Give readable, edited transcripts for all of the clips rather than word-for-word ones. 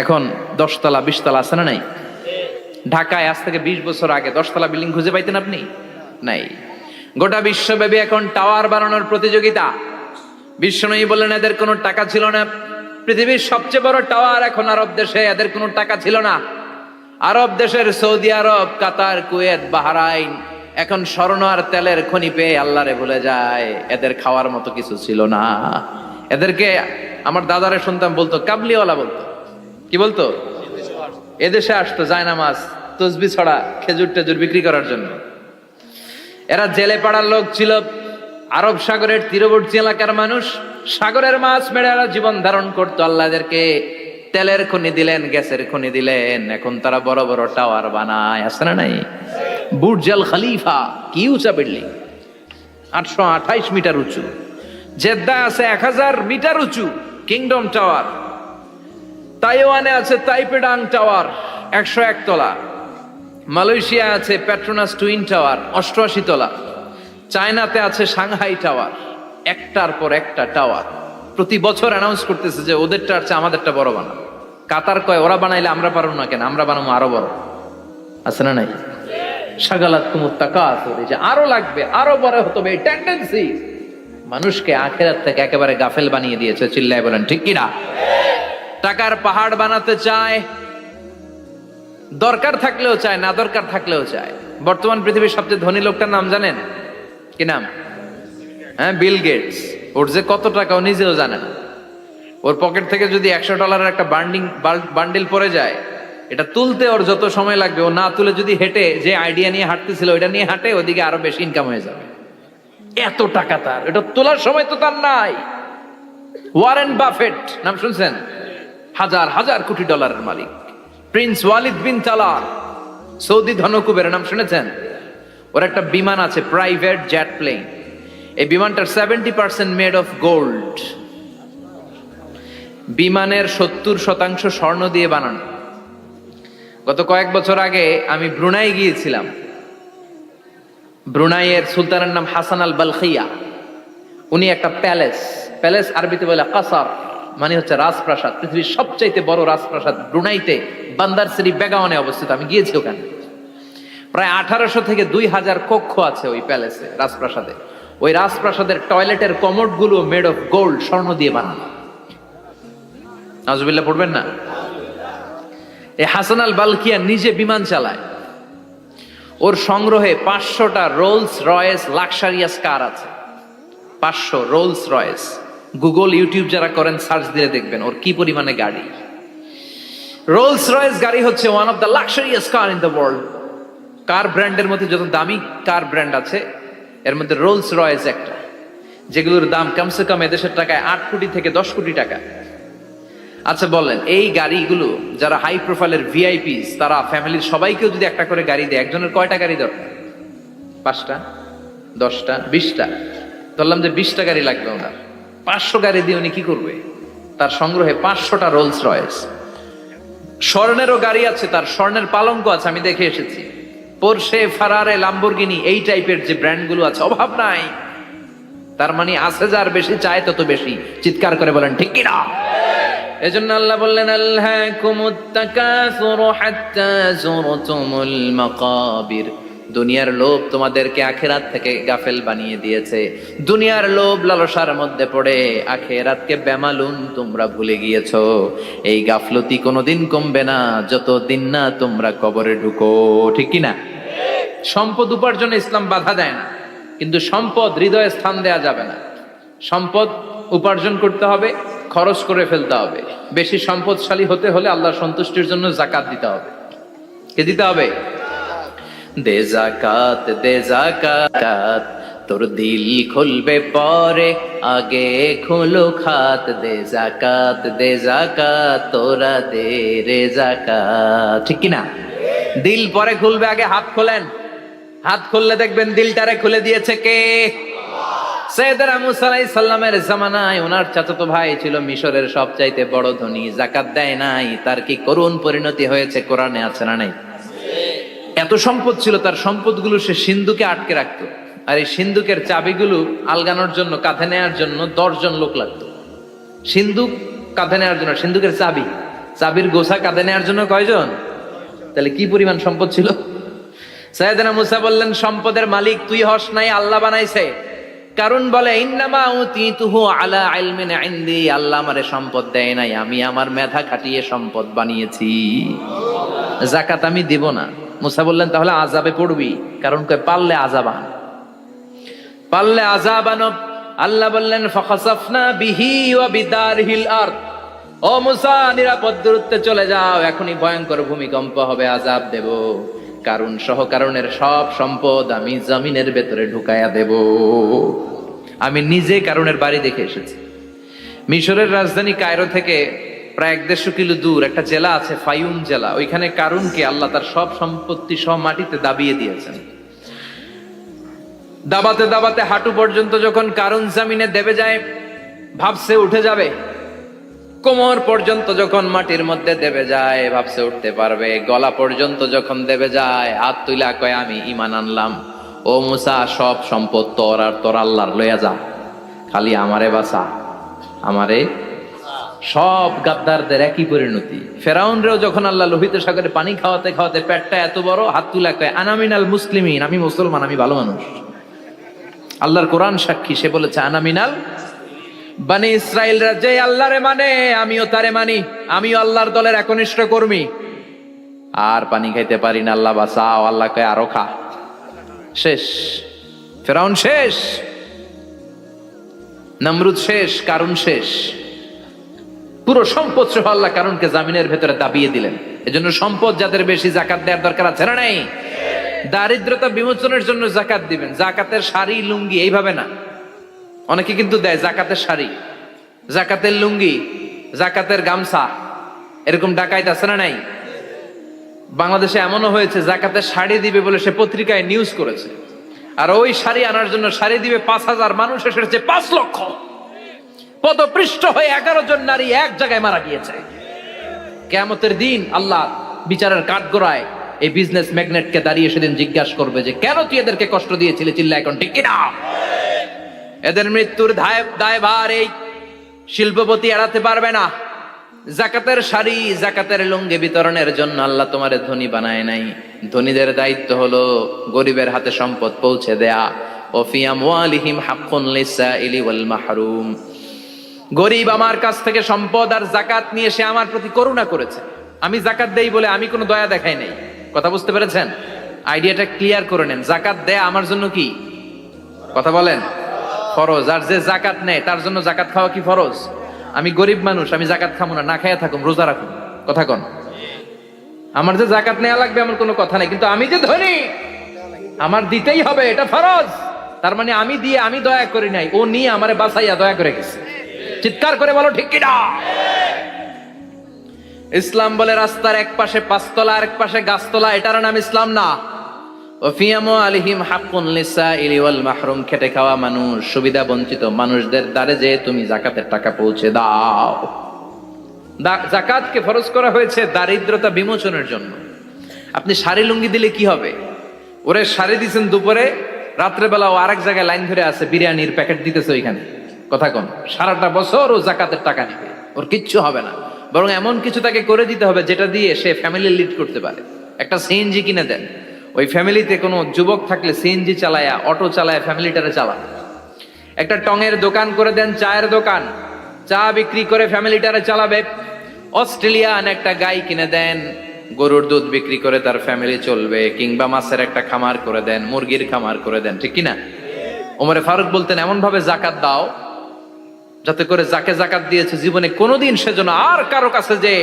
এখন 10 তলা 20 তলা আছে না নাই? ঢাকায় আজ থেকে 20 বছর আগে 10 তলা বিল্ডিং খুঁজে পাইতেন আপনি? নাই। গোটা বিশ্বব্যাপী এখন টাওয়ার বানানোর প্রতিযোগিতা। বিশ্বনবী বললেন এদের কোনো টাকা ছিল না। পৃথিবীর সবচেয়ে বড় টাওয়ার এখন আরব দেশে, এদের কোনো টাকা ছিল না। আরব দেশের সৌদি আরব, কাতার, কুয়েত, বাহরাইন এখন স্বর্ণ আর তেলের খনি পেয়ে আল্লাহরে ভুলে যায়। এদের খাওয়ার মতো কিছু ছিল না। এদেরকে আমার দাদারে শুনতাম বলতো কাবলিওয়ালা বলতো। কি বলতো? এদেশে আসতো জায়নামাজ তসবি ছড়া খেজুর টেজুর বিক্রি করার জন্য। এরা জেলে পাড়ার লোক ছিল। আরব সাগরের তীরবর্তী এলাকার মানুষ, সাগরের মাছ মেরে এরা জীবন ধারণ করতো। আল্লাহ এদেরকে তেলের খনি দিলেন, গ্যাসের খনি দিলেন। এখন তারা বড় বড় টাওয়ার বানায়, আছে না নাই? বুর্জ আল খলিফা, কি উঁচা বিল্ডিং, 828 মিটার উঁচু। জেদ্দা আছে 1000 মিটার উঁচু কিংডম টাওয়ার। তাইওয়ানে আছে তাইপেডাং টাওয়ার 101 তলা। মালয়েশিয়া আছে পেট্রোনাস টুইন টাওয়ার 88 তলা। চায়নাতে আছে সাংহাই টাওয়ার, একটার পর একটা টাওয়ার। প্রতি বছর অ্যানাউন্স করতেছে যে ওদেরটা আছে আমাদেরটা বড় বানাবো। কাতার কয় ওরা বানাইলে আমরা পারবো না কেন, আমরা বানাবো আরো বড়। আছে না নাই? শাগালাত কুমুত তাকাসুর, যে আরো লাগবে, আরো বড় হতে হবে, এই টেন্ডেন্সি মানুষকে আখিরাত থেকে একেবারে গাফেল বানিয়ে দিয়েছে। চিল্লায় বলেন ঠিক কিনা? টাকার পাহাড় বানাতে চায়, দরকার থাকলেও চায়, না দরকার থাকলেও চায়। বর্তমান পৃথিবীর সবচেয়ে ধনী লোকটার নাম জানেন? কি নাম? হ্যাঁ, বিল গেটস। ওর যে কত টাকা ও নিজেও জানে না। ওর পকেট থেকে যদি $100 একটা বান্ডিল পড়ে যায়, এটা তুলতে ওর যত সময় লাগবে, ও না তুলে যদি হেঁটে যে আইডিয়া নিয়ে হাঁটতেছিল ওইটা নিয়ে হাঁটে, ওদিকে আরো বেশি ইনকাম হয়ে যাবে। এত টাকা তার, এটা তোলার সময় তো তার নাই। ওয়ারেন বাফেট নাম শুনছেন? হাজার হাজার কোটি ডলারের মালিক। Prince Walid bin Talal, Saudi ধনকুবের নাম শুনেছেন? ওর একটা বিমান আছে, প্রাইভেট জেট প্লেন। এই বিমানটার 70% মেড অফ গোল্ড। বিমানের 70% স্বর্ণ দিয়ে বানানো। গত কয়েক বছর আগে আমি ব্রুনাই গিয়েছিলাম। ব্রুনাইয়ের সুলতানের নাম হাসান আল বালখিয়া। উনি একটা প্যালেস আরবিতে বলে কাসার, মানে হচ্ছে রাজপ্রাসাদ। পৃথিবীর সবচাইতে বড় রাজপ্রাসাদ ব্রুনাইতে বান্দার শ্রী বেগাওয়ানে অবস্থিত। আমি গিয়েছি ওখানে। প্রায় 1800 থেকে 2000 কক্ষ আছে ওই প্যালেসে, রাজপ্রাসাদে। ওই রাজপ্রাসাদের টয়লেটের কমোড গুলো মেড অফ গোল্ড, স্বর্ণ দিয়ে বানানো। নাউজুবিল্লাহ পড়বেন না? এই হাসান আল বালখিয়া নিজে বিমান চালায়। ওর সংগ্রহে 500টা রোলস রয়েস লাক্সারিয়াস কার আছে। 500 রোলস রয়েস। গুগল ইউটিউব যারা করেন সার্চ দিলে দেখবেন ওর কি পরিমাণে গাড়ি। রোলস রয়েস গাড়ি হচ্ছে one of the luxurious car in the world. Car ব্র্যান্ডের মধ্যে যত দামি কার ব্র্যান্ড আছে এর মধ্যে রোলস রয়েস একটা, যেগুলোর দাম কমসে কম এদেশের টাকায় 8 কোটি থেকে 10 কোটি টাকা। আচ্ছা বলেন, এই গাড়িগুলো যারা হাই প্রোফাইলের ভিআইপিস, তারা ফ্যামিলির সবাইকেও যদি একটা করে গাড়ি দেয়, একজনের কয়টা গাড়ি দরকার? 5টা, 10টা, 20টা। ধরলাম যে 20টা গাড়ি লাগবে ওনার। 500 গাড়ি দিয়ে উনি কি করবে? তার সংগ্রহে 500টা রোলস রয়েস। স্বর্ণেরও গাড়ি আছে তার, স্বর্ণের পালঙ্ক আছে, আমি দেখে এসেছি। পোরশে, ফারারে, লাম্বরগিনি, এই টাইপের যে ব্র্যান্ডগুলো আছে, অভাব নাই। তার মানে আছে, যার বেশি চায় তত বেশি। চিৎকার করে বলেন ঠিক কিনা? এজন্য আল্লাহ বললেন আলহাকুমুত তাকাসুরু হাত্তা যুরতুমুল মাকাবির। দুনিয়ার লোভ তোমাদেরকে আখিরাত থেকে গাফেল বানিয়ে দিয়েছে। দুনিয়ার লোভ লালসার মধ্যে পড়ে আখিরাতকে বেমালুম তোমরা ভুলে গিয়েছো। এই গাফলতি কোনোদিন কমবে না যতদিন না তোমরা কবরে ঢুকো। ঠিক কিনা? সম্পদ উপার্জনে ইসলাম বাধা দেয় না, কিন্তু সম্পদ হৃদয়ে স্থান দেয়া যাবে না। সম্পদ উপার্জন করতে হবে, খরচ করে ফেলতে হবে। বেশি সম্পদশালী হতে হলে আল্লাহর সন্তুষ্টির জন্য যাকাত দিতে হবে। কে দিতে হবে? দে যাকাত, দে যাকাত, তোর দিল খুলবে পরে, আগে খোলো খাত। দে যাকাত, দে যাকাত, তোরা দে রে যাকাত। ঠিক কিনা? দিল পরে খুলবে, আগে হাত খোলেন। হাত খুললে দেখবেন দিলটারে খুলে দিয়েছে কে? সাইয়েদনা মুসা আলাইহিস সালামের জামানায় ওনার চাচাতো ভাই ছিল মিশরের সবচাইতে বড় ধনী, যাকাত দেয় নাই। তার কি করুণ পরিণতি হয়েছে কোরআনে আছে না নাই? এত সম্পদ ছিল, তার সম্পদগুলো সে সিন্ধুকে আটকে রাখতো। আর এই সিন্ধুকের চাবিগুলো আলগানোর জন্য, কাঁধে নেওয়ার জন্য 10 জন লোক লাগতো। সিন্ধুক কাঁধে নেওয়ার জন্য, সিন্ধুকের চাবি চাবির গোছা কাঁধে নেওয়ার জন্য কয়জন? তাহলে কি পরিমাণ সম্পদ ছিল? সাইয়েদনা মুসা বললেন, সম্পদের মালিক তুই হস নাই, আল্লাহ বানাইছে। কারণ বলে, ইন্নামা উতিতুহু আলা ইলমিন ইনদি, আল্লাহ আমারে সম্পদ দেয় নাই, আমি আমার মেধা খাটিয়ে সম্পদ বানিয়েছি। যাকাত আমি দিব না। মুসা বললেন, তাহলে আযাবে পড়বি। কারণ কয়, পারলে আযাব আন, পারলে আযাব আনো। আল্লাহ বললেন, ফাখাসাফনা বিহি ওয়া বিদারহিল আরদ, ও মুসা নিরাপদ দূরত্বে চলে যাও, এখনই ভয়ঙ্কর ভূমিকম্প হবে, আযাব দেব। কারণ সহ কারণের সব সম্পদ আমি জমিনের ভেতরে ঢুকায়া দেব। আমি নিজে কারণের বাড়ি দেখে এসেছি। মিশরের রাজধানী কায়রো থেকে প্রায় 150 কিলো দূর একটা জেলা আছে, ফায়ুম জেলা। ওইখানে কারুনকে আল্লাহ তার সব সম্পত্তি সব মাটিতে দাবিয়ে দিয়েছেন। দাবাতে দাবাতে হাঁটু পর্যন্ত যখন কারুন জামিনে দেবে যায়, ভাবছে উঠে যাবে। কোমর পর্যন্ত যখন মাটির মধ্যে দেবে যায়, ভাবছে উঠতে পারবে। গলা পর্যন্ত যখন দেবে যায়, হাত তুইলা কয়, আমি ঈমান আনলাম। ও মুসা, সব সম্পদ তোর আর তোর আল্লাহর লইয়া যা, খালি আমারে বাঁচা, আমারে। সব গাদ্দারদের একই পরিণতি। ফেরাউনরেও যখন আল্লাহ লোহিত সাগরে পানি খাওয়াতে খাওয়াতে পেটটা এত বড়, হাত তুলা কয়, আনা মিনাল মুসলিমিন, আমি মুসলমান, আমি ভালো মানুষ। আল্লাহর কোরআন সাক্ষী, সে বলেছে আনা মিনাল বনি ইসরাইলরা যে আল্লাহরে মানে, আমিও তারে মানি, আমিও আল্লাহর দলের একনিষ্ঠ কর্মী। আর পানি খাইতে পারি না, আল্লাহ বাঁচাও। আল্লাহ কয়, আরো খা। শেষ, ফেরাউন শেষ, নমরুদ শেষ, কারুন শেষ। পুরো সম্পদ সহ আল্লাহ কারুনকে জামিনের ভেতরে দাবিয়ে দিলেন। এজন্য সম্পদ যাদের বেশি, জাকাত দেওয়ার দরকার আছে না নাই? দারিদ্রতা বিমোচনের জন্য জাকাত দিবেন। জাকাতের শাড়ি লুঙ্গি এইভাবে না, অনেকে কিন্তু দেয় জাকাতের শাড়ি, জাকাতের লুঙ্গি, জাকাতের গামছা, এরকম ডাকাইত আছে না নাই? বাংলাদেশে এমনও হয়েছে, জাকাতের শাড়ি দিবে বলে সে পত্রিকায় নিউজ করেছে, আর ওই শাড়ি আনার জন্য শাড়ি দিবে 5,000, মানুষ এসেছে 5 লক্ষ। পদপৃষ্ঠ হয়ে 11 জন নারী এক জায়গায় মারা গিয়েছে। কিয়ামতের দিন আল্লাহ বিচারের কাঠগড়ায় এই বিজনেস ম্যাগনেটকে দাঁড়িয়ে সেদিন জিজ্ঞাসা করবে যে, কেন তুই এদেরকে কষ্ট দিয়েছিলি? চিল্লা এখন ঠিক কিনা? এদের মৃত্যুর দায়ভার এই শিল্পপতি এড়াতে পারবে না। জাকাতের শাড়ি, জাকাতের লুঙ্গি বিতরণের জন্য আল্লাহ তোমারে ধনী বানায় নাই। ধনীদের দায়িত্ব হলো গরিবের হাতে সম্পদ পৌঁছে দেয়া। ও ফি আমওয়ালিহিম হাক্কুন লিসাইলি ওয়াল মাহরুম। গরিব আমার কাছ থেকে সম্পদ আর জাকাত নিয়ে সে আমার প্রতি করুণা করেছে। আমি জাকাত দেই বলে আমি কোনো দয়া দেখাই নাই। কথা বুঝতে পেরেছেন? আইডিয়াটা ক্লিয়ার করে নেন। জাকাত দেয়া আমার জন্য কি? কথা বলেন, ফরজ। আর যে জাকাত নেয় তার জন্য জাকাত খাওয়া কি ফরজ? আমি গরিব মানুষ, আমি জাকাত খাবো না, না খাইয়া থাকুম, রোজা রাখুন। কথা কন, আমার যে জাকাত নেওয়া লাগবে এমন কোনো কথা নেই, কিন্তু আমি যে ধনী আমার দিতেই হবে, এটা ফরজ। তার মানে আমি দিয়ে আমি দয়া করি নাই, ও নিয়ে আমারে বাঁচাইয়া দয়া করে গেছে। চিৎকার করে বলো ঠিক কিনা? ইসলাম বলে রাস্তার এক পাশে 5 তলা আর এক পাশে গাছতলা, এটার নাম ইসলাম না। খেটে খাওয়া মানুষ, সুবিধা বঞ্চিত মানুষদের দ্বারে যে তুমি জাকাতের টাকা পৌঁছে দাও। জাকাতকে ফরজ করা হয়েছে দারিদ্রতা বিমোচনের জন্য। আপনি শাড়ি লুঙ্গি দিলে কি হবে? ওরে শাড়ি দিচ্ছেন দুপুরে, রাত্রে বেলা ও আরেক জায়গায় লাইন ধরে আছে, বিরিয়ানির প্যাকেট দিতেছে ওইখানে। কথা কন, সারাটা বছর ও জাকাতের টাকা নেবে, ওর কিচ্ছু হবে না। বরং এমন কিছু তাকে করে দিতে হবে যেটা দিয়ে সে ফ্যামিলি লিড করতে পারে। একটা সিএনজি কিনে দেন, ওই ফ্যামিলিতে কোনো যুবক থাকলে সিএনজি চালায়া, অটো চালায়া ফ্যামিলিটারে চালান। একটা টঙের দোকান করে দেন, চায়ের দোকান, চা বিক্রি করে ফ্যামিলিটারে চালাবে। অস্ট্রেলিয়ান একটা গাই কিনে দেন, গরুর দুধ বিক্রি করে তার ফ্যামিলি চলবে। কিংবা মাছের একটা খামার করে দেন, মুরগির খামার করে দেন, ঠিক কিনা? ওমরে ফারুক বলতেন, এমন ভাবে জাকাত দাও যাতে করে যাকে জাকাত দিয়েছে জীবনে কোনোদিন সেজন্য আর কারো কাছে যে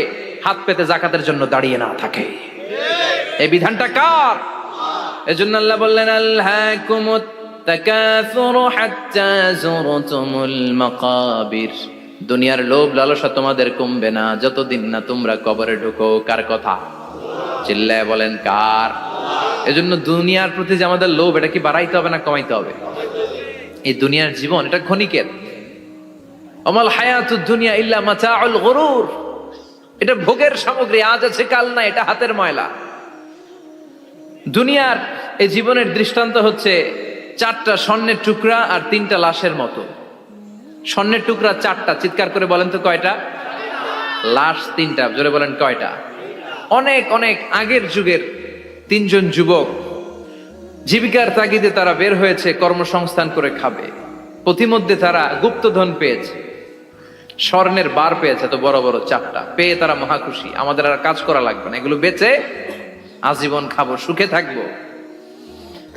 হাত পেতে জাকাতের জন্য দাঁড়িয়ে না থাকে। এই বিধানটা কার? এজন্য আল্লাহ বললেন, আলহাকুমুত তাকাসুরু হাত্তা যুরতুমুল মাকাবির। দুনিয়ার লোভ লালসা তোমাদের কমবে না যতদিন না তোমরা কবরে ঢুকো। কার কথা? চিল্লায় বলেন কার? এজন্য দুনিয়ার প্রতি যে আমাদের লোভ, এটা কি বাড়াইতে হবে না কমাইতে হবে? এই দুনিয়ার জীবন এটা ক্ষণিকের। আমাল হায়াতুদ দুনিয়া ইল্লা মাতাউল গুরুর। এটা ভোগের সামগ্রী, আজ আছে কাল না, এটা হাতের ময়লা। দুনিয়ার এই জীবনের দৃষ্টান্ত হচ্ছে 4টা স্বর্ণের টুকরা আর 3টা লাশের মতো। স্বর্ণের টুকরা 4টা, চিৎকার করে বলেন তো কয়টা? লাশ 3টা। জোরে বলেন কয়টা? অনেক অনেক আগের যুগের 3জন যুবক জীবিকার তাগিদে তারা বের হয়েছে কর্মসংস্থান করে খাবে। পথিমধ্যে তারা গুপ্তধন পেয়েছে, স্বর্ণের বার পেয়েছে, তো বড় বড় 4টা পেয়ে তারা মহা খুশি। আমাদের আর কাজ করা লাগবে না, এগুলো বেচে আজীবন খাবো, সুখে থাকবো।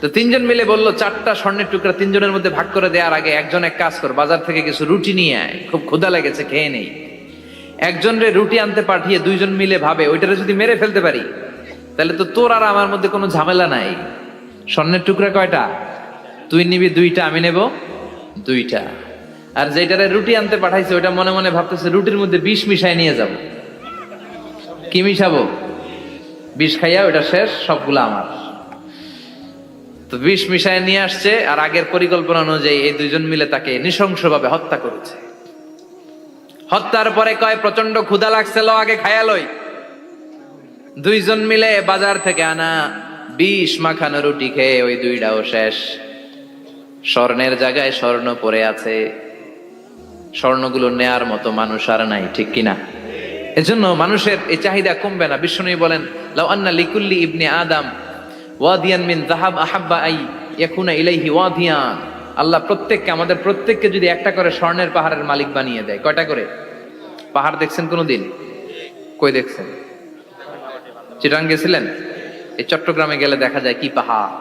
তো 3জন মিলে বলল 4টা স্বর্ণের টুকরা 3জনের মধ্যে ভাগ করে দেওয়ার আগে একজন এক কাজ কর, বাজার থেকে কিছু রুটি নিয়ে আয়, খুব ক্ষুধা লেগেছে, খেয়ে নেই। একজনরে রুটি আনতে পাঠিয়ে 2জন মিলে ভাবে ওইটারে যদি মেরে ফেলতে পারি তাহলে তো তোর আর আমার মধ্যে কোনো ঝামেলা নাই। স্বর্ণের টুকরা কয়টা? তুই নিবি 2টা, আমি নেব 2টা। আর যেটারে রুটি আনতে পাঠাইছে ওইটা মনে মনে ভাবতেছে রুটির মধ্যে বিষ মিশাই নিয়ে যাব। কি মিশাবো? বিষ খাইয়া ওইটা শেষ, সবগুলো আমার। তো বিষ মিশায় নিয়ে আসছে, আর আগের পরিকল্পনা অনুযায়ী এই 2জন মিলে তাকে নৃশংসভাবে হত্যা করেছে। হত্যার পরে কয় প্রচন্ড ক্ষুধা লাগছে, লো আগে খায়া লই। 2জন মিলে বাজার থেকে আনা বিষ মাখানো রুটি খেয়ে ওই 2টাও শেষ। স্বর্ণের জায়গায় স্বর্ণ পড়ে আছে, স্বর্ণগুলো নেয়ার মতো মানুষ আর নাই, ঠিক কিনা? এজন্য মানুষের এই চাহিদা কমবে না। বিষ্ণু বলেন লাউ আন্না লিকুল্লি ইবনে আদম ওয়াদিয়ান মিন যাহাব আহাব্বা আই ইয়াকুনা ইলাইহি ওয়াদিয়ান। আল্লাহ প্রত্যেককে, আমাদের প্রত্যেককে যদি একটা করে স্বর্ণের পাহাড়ের মালিক বানিয়ে দেয়। কয়টা করে পাহাড় দেখছেন কোনোদিন? কই দেখছেন? চিটাং গেছিলেন? এই চট্টগ্রামে গেলে দেখা যায় কি পাহাড়।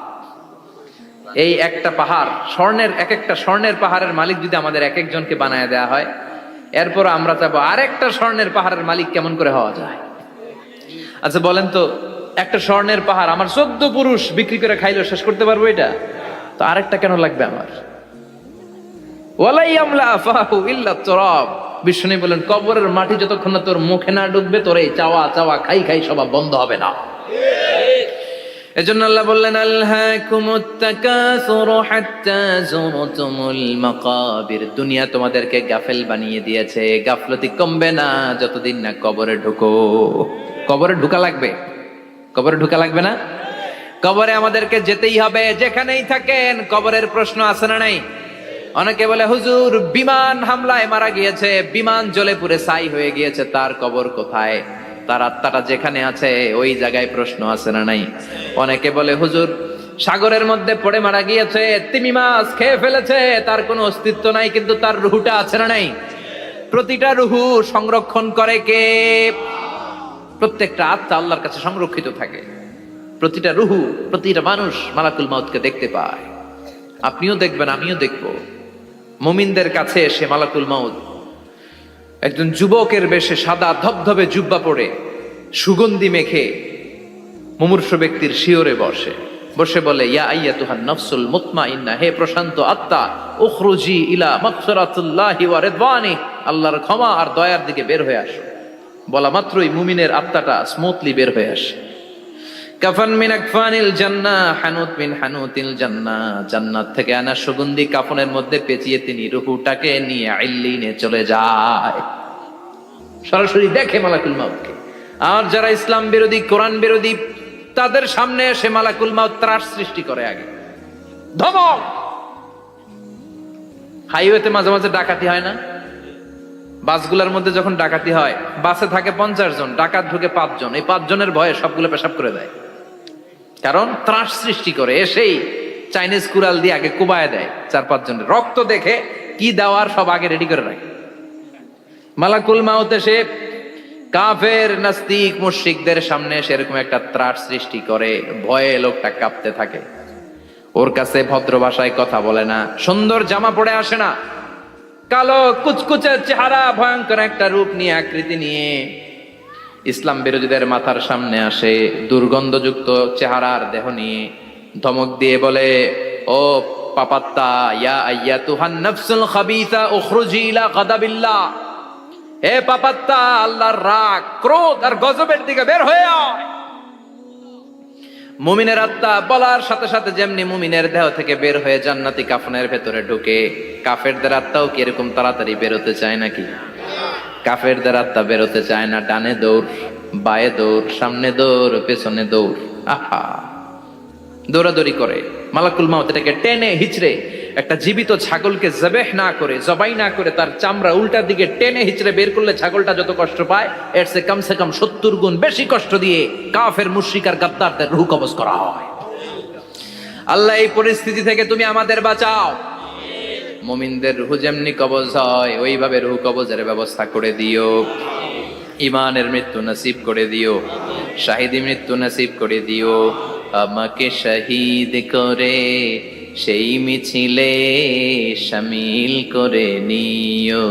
এই একটা পাহাড় স্বর্ণের, এক একটা স্বর্ণের পাহাড়ের মালিক যদি আমাদের এক একজনকে বানায় দেয়া হয়, এরপর আমরা চাবো আরেকটা স্বর্ণের পাহাড়ের মালিক কেমন করে হওয়া যায়। আচ্ছা বলেন তো, একটা স্বর্ণের পাহাড় আমার 14 পুরুষ বিক্রি করে খাইলেও শেষ করতে পারবো এটা? তো আরেকটা কেন লাগবে আমার? ওয়ালাই আমলা আফাহু ইল্লা তুরাব। বিষ্ণু বলেন কবরের মাটি যতক্ষণ না তোর মুখে না ঢুকবে, তোর এই চাওয়া চাওয়া খাই খাই সব বন্ধ হবে না। এজন্য আল্লাহ বললেন আলহাকুমুত তাকাসুরু হাত্তা যুরতুমুল মাকাবির। দুনিয়া তোমাদেরকে গাফেল বানিয়ে দিয়েছে, গাফলতি কমবে না যতদিন না কবরে ঢুকো। কবরে ঢুকা লাগবে, কবরে ঢুকা লাগবে না? কবরে আমাদেরকে যেতেই হবে, যেখানেই থাকেন। কবরের প্রশ্ন আছে না নাই? অনেকে বলে হুজুর বিমান হামলায় মারা গিয়েছে, বিমান জ্বলে পুড়ে ছাই হয়ে গিয়েছে, তার কবর কোথায়? তার আত্মাটা যেখানে আছে ওই জায়গায় প্রশ্ন আছে না নাই? অনেকে বলে হুজুর সাগরের মধ্যে পড়ে মারা গিয়েছে, তিমি মাছ খেয়ে ফেলেছে, তার কোনো অস্তিত্ব নাই, কিন্তু তার রুহুটা আছে না নাই? প্রতিটা রুহু সংরক্ষণ করে কে? প্রত্যেকটা আত্মা আল্লাহর কাছে সংরক্ষিত থাকে। প্রতিটা রুহু, প্রতিটা মানুষ মালাকুল মাউতকে দেখতে পায়। আপনিও দেখবেন, আমিও দেখব। মুমিনদের কাছে এসে মালাকুল মাউত একজন যুবকের বেশে সাদা ধবধবে জুব্বা পরে সুগন্ধি মেখে মুমূর্ষ ব্যক্তির শিওরে বসে বসে বলে ইয়া আইয়াতুহান নাফসুল মুতমাইন্না, হে প্রশান্ত আত্মা, উখরুজি ইলা মাগফিরাতুল্লাহি ওয়া রিদওয়ানি, আল্লাহর ক্ষমা আর দয়ার দিকে বের হয়ে আসো। বলা মাত্রই মুমিনের আত্মাটা স্মুথলি বের হয়ে আসে। কাফান মিন আকফানিল জান্নাহ, হানুত মিন হানুতিল জান্নাহ, জান্নাত থেকে আনা সুগন্ধি কাফনের মধ্যে পেঁচিয়ে তিনি রূহটাকে নিয়ে ইল্লিনে চলে যায়। সরাসরি দেখে মালাকুল মাউতকে। আর যারা ইসলাম বিরোধী, কোরআন বিরোধী, তাদের সামনে এসে মালাকুল মাউত ত্রাস সৃষ্টি করে। আগে ধমক। হাইওয়েতে মাঝে মাঝে ডাকাতি হয় না? বাসগুলোর মধ্যে যখন ডাকাতি হয়, বাসে থাকে 50 জন, ডাকাত ঢুকে 5 জন। এই 5 জনের ভয়ে সবগুলো পেশাব করে দেয়, কারণ ত্রাস সৃষ্টি করে। এসেই চাইনিজ কুড়াল দিয়ে আগে কুবায় দেয় 4-5 জনের। রক্ত দেখে কি দেওয়ার সব আগে রেডি করে রাখে। মালাকুল মাউত এসে কাফের নাস্তিক মুশরিকদের সামনে সেরকম একটা ত্রাস সৃষ্টি করে, ভয়ে লোকটা কাঁপতে থাকে। ওর কাছে ভদ্র ভাষায় কথা বলে না, সুন্দর জামা পরে আসে না, কালো কুচকুচে চেহারা, ভয়ঙ্কর একটা রূপ নিয়ে, আকৃতি নিয়ে ইসলাম বিরোধীদের মাথার সামনে আসে, দুর্গন্ধযুক্ত চেহারার দেহ নিয়ে ধমক দিয়ে বলে, ও পাপাত্তা, ইয়া আইয়াতুহান নাফসুল খাবিসা উখরুজি ইলা গাদাবিল্লাহ, হে পাপাত্তা, আল্লাহর রাগ, ক্রোধ আর গজবের দিকে বের হয়ে আয়। মুমিনের আত্মা বলার সাথে সাথে যেমনি মুমিনের দেহ থেকে বের হয়ে জান্নাতি কাফনের ভেতরে ঢুকে, কাফেরদের আত্মাও কি এরকম তাড়াতাড়ি বেরোতে চায় নাকি? কাফেরদের আত্মা বেরোতে চায় না। ডানে দৌড়, বায়ে দৌড়, সামনে দৌড়, পেছনে দৌড়, আহা, দৌড়াদৌড়ি করে। মালাকুল মাউত এটাকে টেনে হিচড়ে একটা জীবিত ছাগলকে জবেহ না করে, জবাই না করে তার চামড়া উল্টার দিকে টেনে হিচড়ে বের করলে ছাগলটা যত কষ্ট পায়, এর সে কম 70 গুণ বেশি কষ্ট দিয়ে কাফের মুশরিক আর গাদ্দারদের রূহ কবজ করা হয়। আল্লাহ এই পরিস্থিতি থেকে তুমি আমাদের বাঁচাও। মুমিনদের রূহ যেমনি কবজ হয় ওইভাবে রূহ কবজের ব্যবস্থা করে দিও। ইমানের মৃত্যু নসিব করে দিও, শাহিদি মৃত্যু নসিব করে দিও। আমাকে শহীদ করে সেই মিছিলে শামিল করে নিও,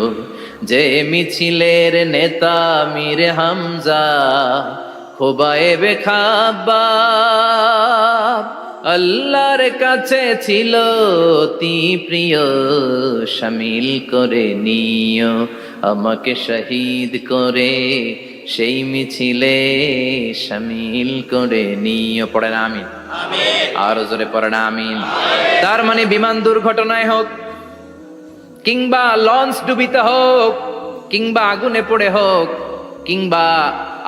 যে মিছিলের নেতা মীর হামজা খোবায়েবে খাব্বাব আল্লাহর কাছে ছিল অতি প্রিয়, শামিল করে নিও। আমাকে শহীদ করে সেই মিছিলে শামিল করে নিও। পড়েন আমিন। আর জোরে পড়েন আমিন। তার মানে বিমান দুর্ঘটনায় হোক, কিংবা লঞ্চ ডুবিতে হোক, কিংবা আগুনে পড়ে হোক, কিংবা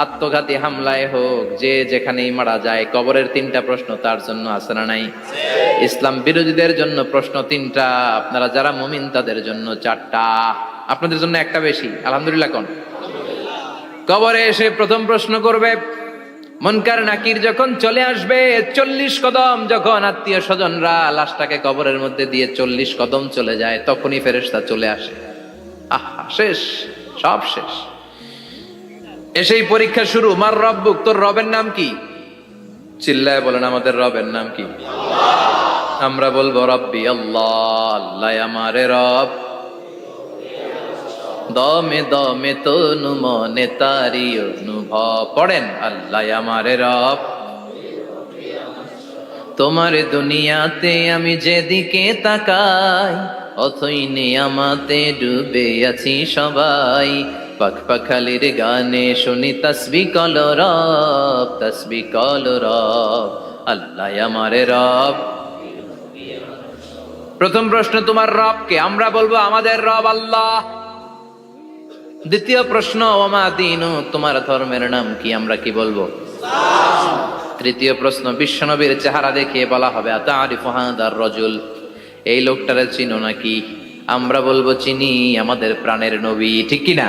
আত্মঘাতী হামলায় হোক, যে যেখানেই মারা যায়, কবরের 3টা প্রশ্ন তার জন্য আছে না নাই? ইসলাম বিরোধীদের জন্য প্রশ্ন 3টা, আপনারা যারা মুমিন তাদের জন্য 4টা, আপনাদের জন্য একটা বেশি। আলহামদুলিল্লাহ কোন? কবরে এসে প্রথম প্রশ্ন করবে মুনকার নাকির যখন চলে আসবে, 40 কদম যখন আত্মীয় স্বজনরা লাশটাকে কবরের মধ্যে দিয়ে 40 কদম চলে যায়, তখনই ফেরেশতা চলে আসে। আহা, শেষ, সব শেষ। এসেই পরীক্ষা শুরু। মার রব্বুক, তোর রবের নাম কি? চিল্লায় বলেন আমাদের রবের নাম কি? আমরা বলবো রব্বি আল্লাহ, আল্লাহ আমারে রব। দমে দমে তনু মনে তারি অনুভব। পড়েন আল্লাহ আমারে রব। তোমার দুনিয়াতে আমি যেদিকে তাকাই, অথই নিয়ামাতে ডুবে আছি সবাই। পাখ পাখালির গানে শুনি তাসবিহ কল রব, তাসবিহ কল রব, আল্লাহ আমারে রব। প্রথম প্রশ্ন তোমার রব কে? আমরা বলবো আমাদের রব আল্লাহ। দ্বিতীয় প্রশ্ন ওমা দীনু, তোমার ধর্মের নাম কি? আমরা কি বলবো? তৃতীয় প্রশ্ন বিশ্বনবীর চেহারা দেখিয়ে বলা হবে আতারিফু হাদার রাজুল, এই লোকটারে চিনো নাকি? আমরা বলবো চিনি, আমাদের প্রাণের নবী। ঠিক কি না?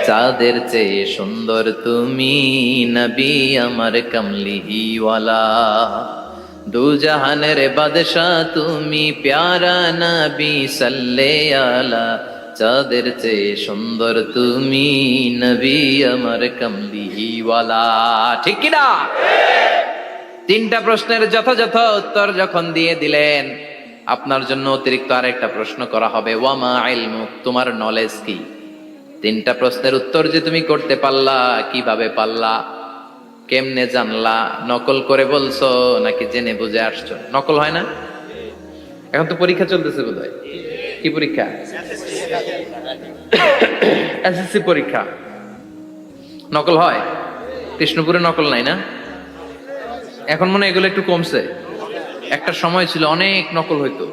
চাঁদের চেয়ে সুন্দর তুমি নবী আমার কমলিওয়ালা, দু জাহানের বাদশা তুমি প্যারা নবী সাল্লে আলা। চাঁদের চেয়ে সুন্দর তুমি নবী আমার কমলিওয়ালা। ঠিক কি না? 3টা প্রশ্নের যথাযথ উত্তর যখন দিয়ে দিলেন, আপনার জন্য অতিরিক্ত আরেকটা প্রশ্ন করা হবে, ওয়ামা ইলমুক, তোমার নলেজ কি? 3টা প্রশ্নের উত্তর যে তুমি করতে পারলা, কিভাবে পারলা, কেমনে জানলা? নকল করে বলছো নাকি জেনে বুঝে আসছো? নকল হয় না? এখন তো পরীক্ষা চলতেছে বোধহয়। কি পরীক্ষা? এসএসসি পরীক্ষা। নকল হয়? কৃষ্ণপুরে নকল নাই না? এখন মনে হয় এগুলো একটু কমছে। একটা সময় ছিল অনেক নকল হইতো।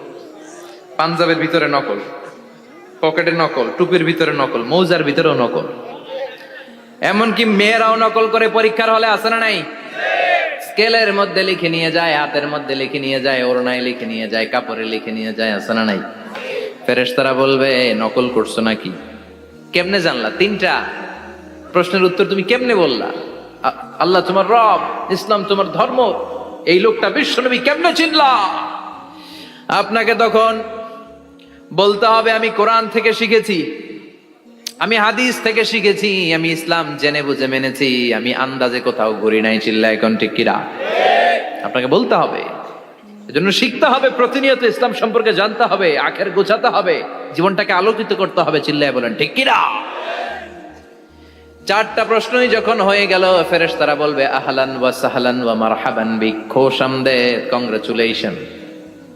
পাঞ্জাবের ভিতরে নকল, পকেটে নকল, টুপির ভিতরে নকল, মৌজার ভিতরেও নকল। এমনকি মেয়েরাও নকল করে পরীক্ষার হলে আসে না নাই? স্কেলের মধ্যে লিখে নিয়ে যায়, হাতের মধ্যে লিখে নিয়ে যায়, ওড়নায় লিখে নিয়ে যায়, কাপড়ে লিখে নিয়ে যায়, আসে না নাই? ফেরেশতারা বলবে নকল করছো নাকি? কেমনে জানলা? 3টা প্রশ্নের উত্তর তুমি কেমনে বললা? আল্লাহ তোমার রব, ইসলাম তোমার ধর্ম, এই লোকটা বিশ্বনবী, কেমনে চিনলা? আপনাকে তখন বলতে হবে আমি কোরআন থেকে শিখেছি, আমি হাদিস থেকে শিখেছি, আমি ইসলাম জেনে বুঝে মেনেছি, আমি আন্দাজে কোথাও ঘুরি নাই। চিল্লা এখন ঠিক কিরা? আপনাকে বলতে হবে। এজন্য শিখতে হবে, প্রতিনিয়ত ইসলাম সম্পর্কে জানতে হবে, আখের গোছাতে হবে, জীবনটাকে আলোকিত করতে হবে। চিল্লায় বলেন ঠিক কিরা? 4টা প্রশ্নই যখন হয়ে গেল, ফেরেশতারা বলবে আহলান ওয়া সাহলান ওয়া মারহাবান বিক, খোশামদেদ, কংগ্রাচুলেশন,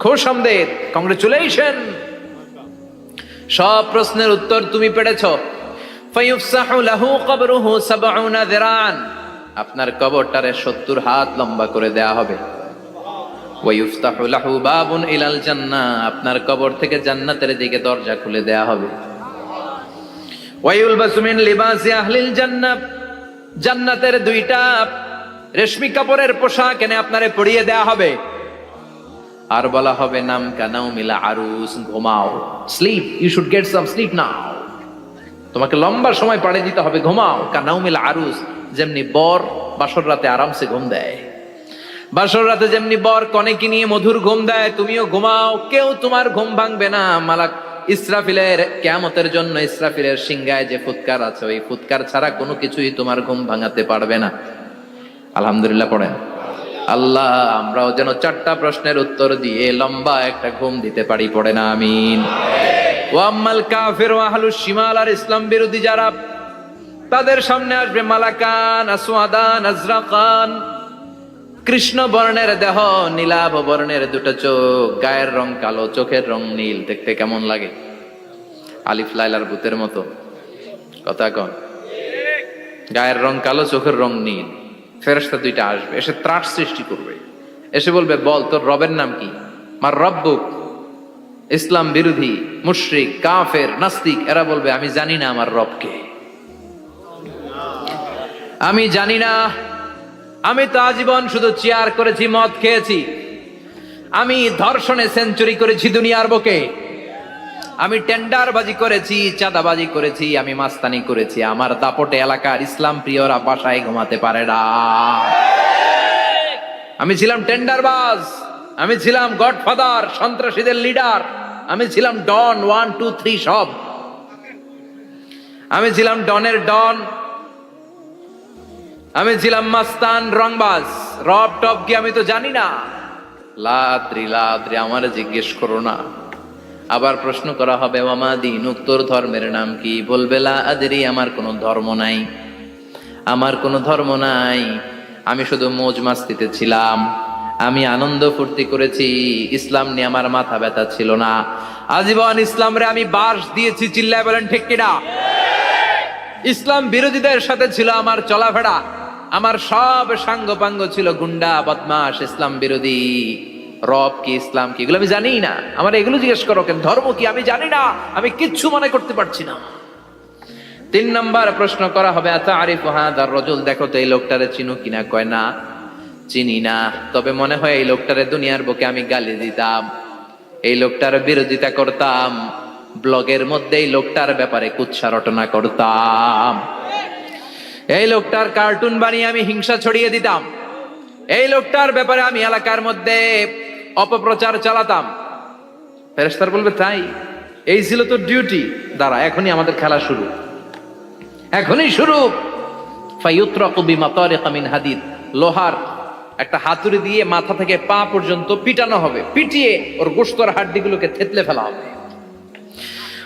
খোশামদেদ, কংগ্রাচুলেশন। সব প্রশ্নের উত্তর তুমি পেরেছো। ফায়ুফসাহু লাহু কবরুহু 70 যিরান, আপনার কবরটারে 70 হাত লম্বা করে দেয়া হবে। ওয়ায়ুফতাহু লাহু বাবুন ইলাল জান্নাহ, আপনার কবর থেকে জান্নাতের দিকে দরজা খুলে দেয়া হবে। ওয়ায়ুলবাসু মিন লিবাসি আহলিল জান্নাহ, জান্নাতের 2টা রেশমি কাপড়ের পোশাক এনে আপনারে পরিয়ে দেয়া হবে। আর বলা হবে নাম কানাও মিলা আরুস, ঘুমাও, sleep, you should get some sleep now. তোমাকে লম্বা সময় পাড়ে দিতে হবে, ঘুমাও। কানাও মিলা আরুস, যেমনি বর বাসর রাতে আরামসে ঘুম দেয়, বাসর রাতে যেমনি বর কনেকে নিয়ে মধুর ঘুম দেয়, তুমিও ঘুমাও, কেউ তোমার ঘুম ভাঙবে না। মালাক ইসরাফিলের কিয়ামতের জন্য ইসরাফিলের সিংহায় যে ফুৎকার আছে, ওই ফুৎকার ছাড়া কোনো কিছুই তোমার ঘুম ভাঙাতে পারবে না। আলহামদুলিল্লাহ পড়েন। আল্লাহ আমরাও যেন 4টা প্রশ্নের উত্তর দিয়ে লম্বা একটা ঘুম দিতে পারি, পড়ে না আমিন। ওয়াম্মাল কাফির ওয়া আহলুশ শিমাল, আর ইসলাম বিরোধী যারা, তাদের সামনে আসবে মালাকান আসওয়াদান আজরাকান, কৃষ্ণ বর্ণের দেহ, নীলাভ বর্ণের দুটো চোখ, গায়ের রং কালো, চোখের রং নীল। দেখতে কেমন লাগে? আলিফ লাইলার ভূতের মতো। কথা কন। গায়ের রং কালো, চোখের রং নীল। ফেরেশতা 2টা আসবে, এসে ত্রাস সৃষ্টি করবে, এসে বলবে, বল তোর রবের নাম কি? মার রব্বুক। ইসলাম বিরোধী মুশরিক কাফের নাস্তিক এরা বলবে, আমি জানি না আমার রবকে, আমি জানি না, আমি তো আজীবন শুধু চেয়ার করেছি, মদ খেয়েছি, আমি ধর্ষণে সেঞ্চুরি করেছি দুনিয়ার বুকে, আমি টেন্ডারবাজি করেছি, চাঁদাবাজি করেছি, আমি মাস্তানি করেছি, আমার দাপটে এলাকার ইসলাম প্রিয়রা বাসায় ঘুমাতে পারে না। আমি ছিলাম টেন্ডারবাজ, আমি ছিলাম গডফাদার, সন্ত্রাসীদের লিডার, আমি ছিলাম ডন 1 2 3 সব, আমি ছিলাম ডনের ডন, আমি ছিলাম মাস্তান রংবাজ। রব টপ কি আমি তো জানি না। লাদ্রি লাদ্রি, আমার জিজ্ঞেস করো না। আবার প্রশ্ন করা হবে, ওয়ামা দীনুক, তোর ধর্মের নাম কি? বলবে লা আদরি, আমার কোনো ধর্ম নাই, আমার কোনো ধর্ম নাই, আমি শুধু মৌজ মাস্তিতে ছিলাম, আমি আনন্দ ফুর্তি করেছি, ইসলাম নিয়ে আমার মাথা ব্যথা ছিল না, আজীবন ইসলামরে আমি বাস দিয়েছি। চিল্লায় বলেন ঠিক কিনা? ইসলাম বিরোধীদের সাথে ছিল আমার চলাফেরা, আমার সব সাঙ্গ পাঙ্গ ছিল গুন্ডা বদমাশ ইসলাম বিরোধী। রব কি, ইসলাম কি, এগুলো আমি জানি না। আমার এগুলো জিজ্ঞেস করো কেন? ধর্ম কি আমি জানি না, আমি কিচ্ছু মনে করতে পারছি না। 3 নম্বর প্রশ্ন করা হবে, আতারিফু হাদার রাজুল, দেখো তো এই লোকটারে চিনো কিনা? কয় না, চিনি না, তবে মনে হয় এই লোকটারে দুনিয়ার বুকে আমি গালি দিতাম, এই লোকটার বিরোধিতা করতাম, ব্লগের মধ্যে এই লোকটার ব্যাপারে কুৎসা রটনা করতাম, এই লোকটার কার্টুন বানিয়ে আমি হিংসা ছড়িয়ে দিতাম, এই লোকটার ব্যাপারে আমি এলাকার মধ্যে অপপ্রচার চালাতাম। ফেরেশতারা বলবে, তাই? এই ছিল তো ডিউটি, দাঁড়া এখনই আমাদের খেলা শুরু, এখনই শুরু। ফায়ুতরাকু বিমাতারিকা মিন হাদিদ, লোহার একটা হাতুড়ি দিয়ে মাথা থেকে পা পর্যন্ত পিটানো হবে, পিটিয়ে ওর গোশতর হাড্ডিগুলোকে থেতলে ফেলা হবে।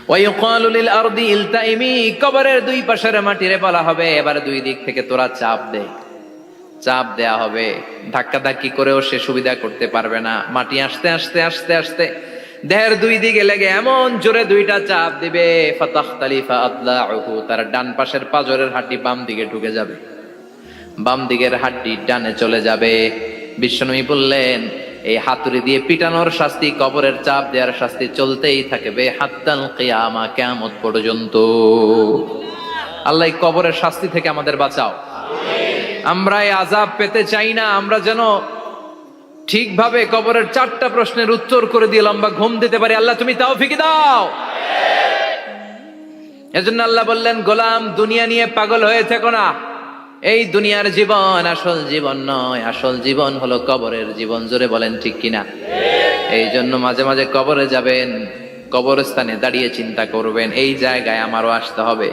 ওয়ায়ুকালু লিল আরদি ইলতাইমি, কবরের 2 পাশের মাটিরে বলা হবে, এবার 2 দিক থেকে তোরা চাপ দে, চাপ দেয়া হবে, ধাক্কা ধাক্কি করেও সে সুবিধা করতে পারবে না। মাটি আস্তে আস্তে আস্তে আস্তে দেহের 2 দিকে লেগে এমন জোরে 2টা চাপ দিবে, ফাতাখতালিফা আদলাউহু, তার ডান পাশের পাজরের হাড্ডি বাম দিকে ঢুকে যাবে, বাম দিকের হাড্ডি ডানে চলে যাবে। বিশ্বনবী বললেন, এই হাতুড়ি দিয়ে পিটানোর শাস্তি, কবরের চাপ দেওয়ার শাস্তি চলতেই থাকবে হাত্তাল কিয়ামা, কিয়ামত পর্যন্ত। আল্লাহ এই কবরের শাস্তি থেকে আমাদের বাঁচাও। আমরা এই আযাব পেতে চাই না, আমরা যেন ঠিকভাবে কবরের 4টা প্রশ্নের উত্তর করে দিয়ে লম্বা ঘুম দিতে পারি। আল্লাহ তুমি তৌফিক দাও। এজন্য আল্লাহ বললেন, গোলাম দুনিয়া নিয়ে পাগল হয়ে থেকো না, এই দুনিয়ার জীবন আসল জীবন নয়, আসল জীবন হলো কবরের জীবন। জোরে বলেন ঠিক কিনা? এই জন্য মাঝে মাঝে কবরে যাবেন, কবরস্থানে দাঁড়িয়ে চিন্তা করবেন, এই জায়গায় আমারও আসতে হবে।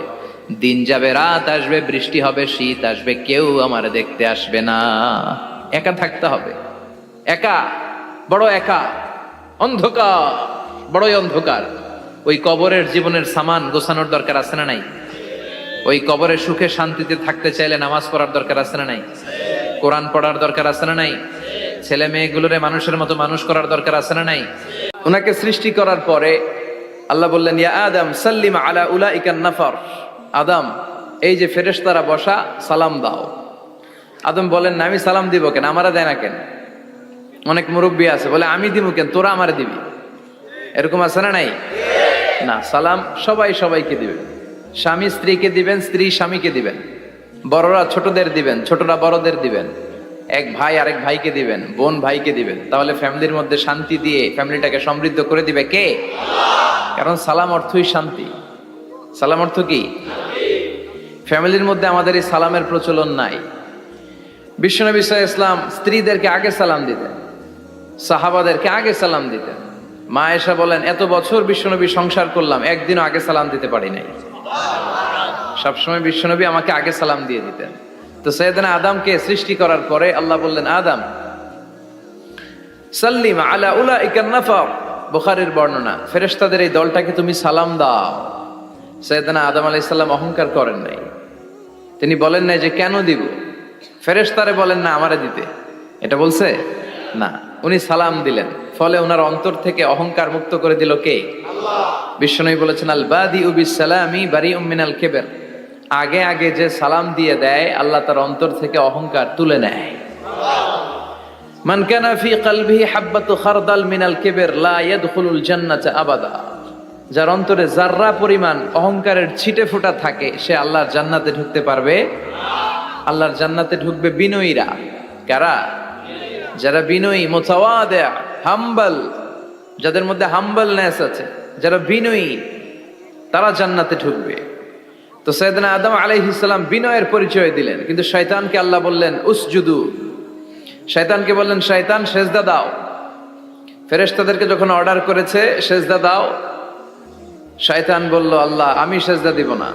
দিন যাবে, রাত আসবে, বৃষ্টি হবে, শীত আসবে, কেউ আমার দেখতে আসবে না, একা থাকতে হবে, একা, বড় একা, অন্ধকার, বড়ই অন্ধকার। ওই কবরের জীবনের সামান গোছানোর দরকার আছে না নাই? ওই কবরে সুখে শান্তিতে থাকতে চাইলে নামাজ পড়ার দরকার আছে না নাই? কোরআন পড়ার দরকার আছে না নাই? ছেলে মেয়েগুলোরে মানুষের মতো মানুষ করার দরকার আছে না নাই? ওনাকে সৃষ্টি করার পরে আল্লাহ বললেন, ইয়া আদম সাল্লিম আলা উলাইকান নাফার, আদম এই যে ফেরেশতারা বসা, সালাম দাও। আদম বলেন, না আমি সালাম দিব কেন, আমারা দেয় না কেন? অনেক মুরব্বী আছে বলে, আমি দিব কেন, তোরা আমারে দিবি, এরকম আছে না নাই? না, সালাম সবাই সবাইকে দিবেন, স্বামী স্ত্রীকে দিবেন, স্ত্রী স্বামীকে দিবেন, বড়রা ছোটদের দিবেন, ছোটরা বড়দের দিবেন, এক ভাই আরেক ভাইকে দিবেন, বোন ভাইকে দিবেন, তাহলে ফ্যামিলির মধ্যে শান্তি দিয়ে ফ্যামিলিটাকে সমৃদ্ধ করে দিবে কে? কারণ সালাম অর্থই শান্তি। সালাম অর্থ কি? ফ্যামিলির মধ্যে আমাদের এই সালামের প্রচলন নাই। বিশ্বনবী সাল্লাল্লাহু আলাইহি ওয়াসাল্লাম স্ত্রীদেরকে আগে সালাম দিতেন, সাহাবাদেরকে আগে সালাম দিতেন। মা আয়েশা বলেন, এত বছর বিশ্বনবী সংসার করলাম, একদিনও আগে সালাম দিতে পারি নাই। সবসময় বিশ্বনবী আমাকে আগে সালাম দিয়ে দিতেন। তো সাইয়েদনা আদমকে সৃষ্টি করার পরে আল্লাহ বললেন, আদম সাল্লিম আলা উলাইকা নাফর, বুখারীর বর্ণনা, ফেরেশতাদের এই দলটাকে তুমি সালাম দাও। সাইয়েদনা আদম আলাইহিস সালাম অহংকার করেন নাই, তিনি বলেন নাই যে কেন দিব, ফেরেশতারে বলেন না আমারে দিতে, এটা বলছে না, উনি সালাম দিলেন। ফলে ওনার অন্তর থেকে অহংকার মুক্ত করে দিল কে? আল্লাহ। বিশ্বনবী বলেছেন, আল বাদিউ বিস সালামি বারিউম মিনাল কিবর, আগে আগে যে সালাম দিয়ে দেয় আল্লাহ তার অন্তর থেকে অহংকার তুলে নেয়। মান কানা ফি কলবিহি হাববাতু খারদাল মিনাল কিবর লা ইয়াদখুলুল জান্নাতা আবাদা, যার অন্তরে যাররা পরিমাণ অহংকারের ছিটে ফোঁটা থাকে সে আল্লাহর জান্নাতে ঢুকতে পারবে না। আল্লাহর জান্নাতে ঢুকবে বিনয়ীরা। কারা? যারা বিনয়ী, মুতাওয়াদি, হাম্বল, যাদের মধ্যে হাম্বলনেস আছে, যারা বিনয়ী, তারা জান্নাতে ঢুকবে। তো সাইয়েদনা আদম আলাইহিস সালাম বিনয়ের পরিচয় দিলেন, কিন্তু শয়তানকে আল্লাহ বললেন উসজুদু, শয়তানকে বললেন শয়তান সেজদা দাও। ফেরেশতাদেরকে যখন অর্ডার করেছে সেজদা দাও, শয়তান বলল আল্লাহ আমি সেজদা দিব না,